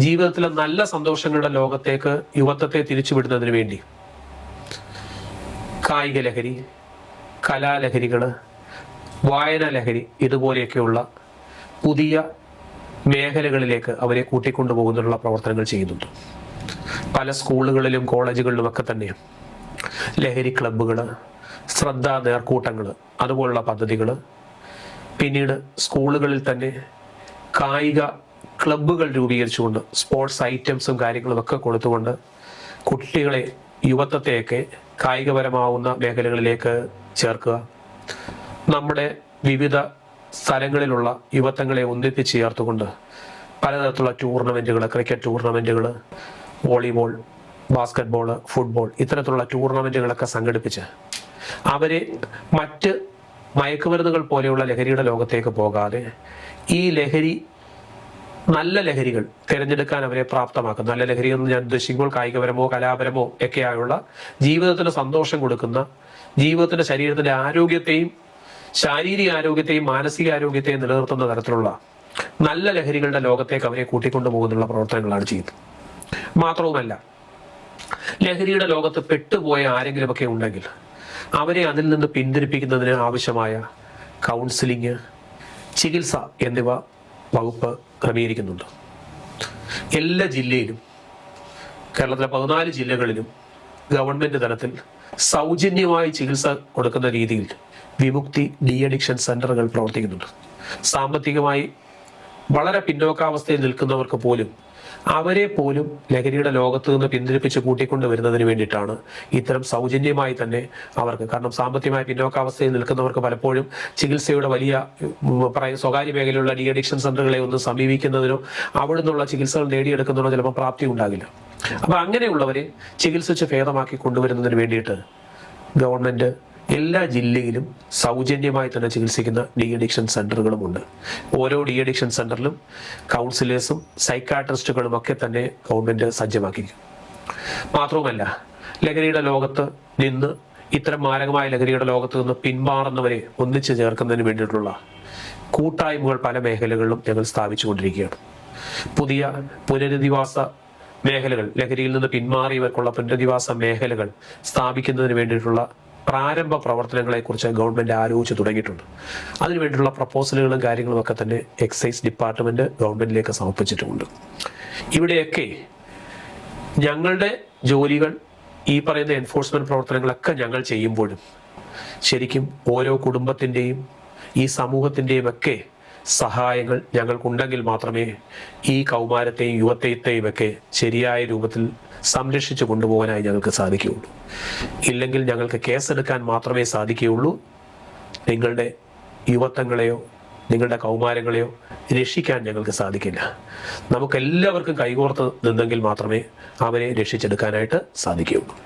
ജീവിതത്തിലെ നല്ല സന്തോഷങ്ങളുടെ ലോകത്തേക്ക് യുവത്വത്തെ തിരിച്ചുവിടുന്നതിന് വേണ്ടി കായിക ലഹരി, കലാലഹരികള്, വായന ലഹരി ഇതുപോലെയൊക്കെയുള്ള പുതിയ മേഖലകളിലേക്ക് അവരെ കൂട്ടിക്കൊണ്ടുപോകുന്നതിനുള്ള പ്രവർത്തനങ്ങൾ ചെയ്യുന്നുണ്ട്. പല സ്കൂളുകളിലും കോളേജുകളിലും ഒക്കെ തന്നെ ലഹരി ക്ലബ്ബുകൾ, ശ്രദ്ധാ നേർക്കൂട്ടങ്ങൾ, അതുപോലുള്ള പദ്ധതികൾ, പിന്നീട് സ്കൂളുകളിൽ തന്നെ കായിക ക്ലബ്ബുകൾ രൂപീകരിച്ചുകൊണ്ട് സ്പോർട്സ് ഐറ്റംസും കാര്യങ്ങളും ഒക്കെ കൊടുത്തുകൊണ്ട് കുട്ടികളെ, യുവത്വത്തെയൊക്കെ കായികപരമാവുന്ന മേഖലകളിലേക്ക് ചേർക്കുക. നമ്മുടെ വിവിധ സ്ഥലങ്ങളിലുള്ള യുവത്വങ്ങളെ ഒന്നിപ്പിച്ച് ചേർത്തുകൊണ്ട് പലതരത്തിലുള്ള ടൂർണമെന്റുകൾ, ക്രിക്കറ്റ് ടൂർണമെന്റുകൾ, വോളിബോൾ, ബാസ്കറ്റ്ബോൾ, ഫുട്ബോൾ ഇത്തരത്തിലുള്ള ടൂർണമെന്റുകളൊക്കെ സംഘടിപ്പിച്ച് അവരെ മറ്റ് മയക്കുമരുന്നുകൾ പോലെയുള്ള ലഹരിയുടെ ലോകത്തേക്ക് പോകാതെ ഈ ലഹരി, നല്ല ലഹരികൾ തിരഞ്ഞെടുക്കാൻ അവരെ പ്രാപ്തമാക്കും. നല്ല ലഹരി എന്ന് ഞാൻ ഉദ്ദേശിക്കുമ്പോൾ കായികപരമോ കലാപരമോ ഒക്കെയായുള്ള ജീവിതത്തിന് സന്തോഷം കൊടുക്കുന്ന, ജീവിതത്തിന്റെ ശരീരത്തിന്റെ ആരോഗ്യത്തെയും ശാരീരിക ആരോഗ്യത്തെയും മാനസിക ആരോഗ്യത്തെയും നിലനിർത്തുന്ന തരത്തിലുള്ള നല്ല ലഹരികളുടെ ലോകത്തേക്ക് അവരെ കൂട്ടിക്കൊണ്ടു പോകുന്നുള്ള പ്രവർത്തനങ്ങളാണ് ചെയ്യുന്നത്. മാത്രവുമല്ല, ലഹരിയുടെ ലോകത്ത് പെട്ടുപോയ ആരെങ്കിലുമൊക്കെ ഉണ്ടെങ്കിൽ അവരെ അതിൽ നിന്ന് പിന്തിരിപ്പിക്കുന്നതിന് ആവശ്യമായ കൗൺസിലിംഗ്, ചികിത്സ എന്നിവ വകുപ്പ് ക്രമീകരിക്കുന്നുണ്ട്. എല്ലാ ജില്ലയിലും, കേരളത്തിലെ 14 ജില്ലകളിലും ഗവൺമെന്റ് തലത്തിൽ സൗജന്യമായി ചികിത്സ കൊടുക്കുന്ന രീതിയിൽ വിമുക്തി ഡി അഡിക്ഷൻ സെന്ററുകൾ പ്രവർത്തിക്കുന്നുണ്ട്. സാമ്പത്തികമായി വളരെ പിന്നോക്കാവസ്ഥയിൽ നിൽക്കുന്നവർക്ക് പോലും അവരെ പോലും ലഹരിയുടെ ലോകത്ത് നിന്ന് പിന്തിരിപ്പിച്ച് കൂട്ടിക്കൊണ്ട് വരുന്നതിന് വേണ്ടിയിട്ടാണ് ഇത്തരം സൗജന്യമായി തന്നെ അവർക്ക്, കാരണം സാമ്പത്തികമായി പിന്നോക്കാവസ്ഥയിൽ നിൽക്കുന്നവർക്ക് പലപ്പോഴും ചികിത്സയുടെ വലിയ സ്വകാര്യ മേഖലയിലുള്ള ഡി അഡിക്ഷൻ സെന്ററുകളെ ഒന്ന് സമീപിക്കുന്നതിനോ അവിടെ നിന്നുള്ള ചികിത്സകൾ നേടിയെടുക്കുന്നതിനോ ചിലപ്പോൾ പ്രാപ്തി ഉണ്ടാകില്ല. അപ്പൊ അങ്ങനെയുള്ളവരെ ചികിത്സിച്ച് ഭേദമാക്കി കൊണ്ടുവരുന്നതിന് വേണ്ടിയിട്ട് ഗവൺമെന്റ് എല്ലാ ജില്ലയിലും സൗജന്യമായി തന്നെ ചികിത്സിക്കുന്ന ഡി അഡിക്ഷൻ സെന്ററുകളുമുണ്ട്. ഓരോ ഡി അഡിക്ഷൻ സെന്ററിലും കൗൺസിലേഴ്സും സൈക്കാട്രിസ്റ്റുകളും ഒക്കെ തന്നെ ഗവൺമെന്റ് സജ്ജമാക്കിയിരിക്കും. മാത്രവുമല്ല, ലഹരിയുടെ ലോകത്ത് നിന്ന്, ഇത്തരം മാരകമായ ലഹരിയുടെ ലോകത്ത് നിന്ന് പിന്മാറുന്നവരെ ഒന്നിച്ചു ചേർക്കുന്നതിന് വേണ്ടിയിട്ടുള്ള കൂട്ടായ്മകൾ പല മേഖലകളിലും ഞങ്ങൾ സ്ഥാപിച്ചുകൊണ്ടിരിക്കുകയാണ്. പുതിയ പുനരധിവാസ മേഖലകൾ, ലഹരിയിൽ നിന്ന് പിന്മാറിയവർക്കുള്ള പുനരധിവാസ മേഖലകൾ സ്ഥാപിക്കുന്നതിന് വേണ്ടിയിട്ടുള്ള പ്രാരംഭ പ്രവർത്തനങ്ങളെ കുറിച്ച് ഗവൺമെന്റ് ആലോചിച്ച് തുടങ്ങിയിട്ടുണ്ട്. അതിനുവേണ്ടിയുള്ള പ്രപ്പോസലുകളും കാര്യങ്ങളും ഒക്കെ തന്നെ എക്സൈസ് ഡിപ്പാർട്ട്മെന്റ് ഗവൺമെന്റിലേക്ക് സമർപ്പിച്ചിട്ടുമുണ്ട്. ഇവിടെയൊക്കെ ഞങ്ങളുടെ ജോലികൾ, ഈ പറയുന്ന എൻഫോഴ്സ്മെന്റ് പ്രവർത്തനങ്ങളൊക്കെ ഞങ്ങൾ ചെയ്യുമ്പോഴും ശരിക്കും ഓരോ കുടുംബത്തിൻ്റെയും ഈ സമൂഹത്തിൻ്റെയും ഒക്കെ സഹായങ്ങൾ ഞങ്ങൾക്കുണ്ടെങ്കിൽ മാത്രമേ ഈ കൗമാരത്തെയും യുവത്വത്തെയും ഒക്കെ ശരിയായ രൂപത്തിൽ സംരക്ഷിച്ചു കൊണ്ടുപോകാനായി ഞങ്ങൾക്ക് സാധിക്കുകയുള്ളൂ. ഇല്ലെങ്കിൽ ഞങ്ങൾക്ക് കേസെടുക്കാൻ മാത്രമേ സാധിക്കുകയുള്ളൂ. നിങ്ങളുടെ യുവത്വങ്ങളെയോ നിങ്ങളുടെ കൗമാരങ്ങളെയോ രക്ഷിക്കാൻ ഞങ്ങൾക്ക് സാധിക്കില്ല. നമുക്കെല്ലാവർക്കും കൈകോർത്ത് നിന്നെങ്കിൽ മാത്രമേ അവരെ രക്ഷിച്ചെടുക്കാനായിട്ട് സാധിക്കുകയുള്ളൂ.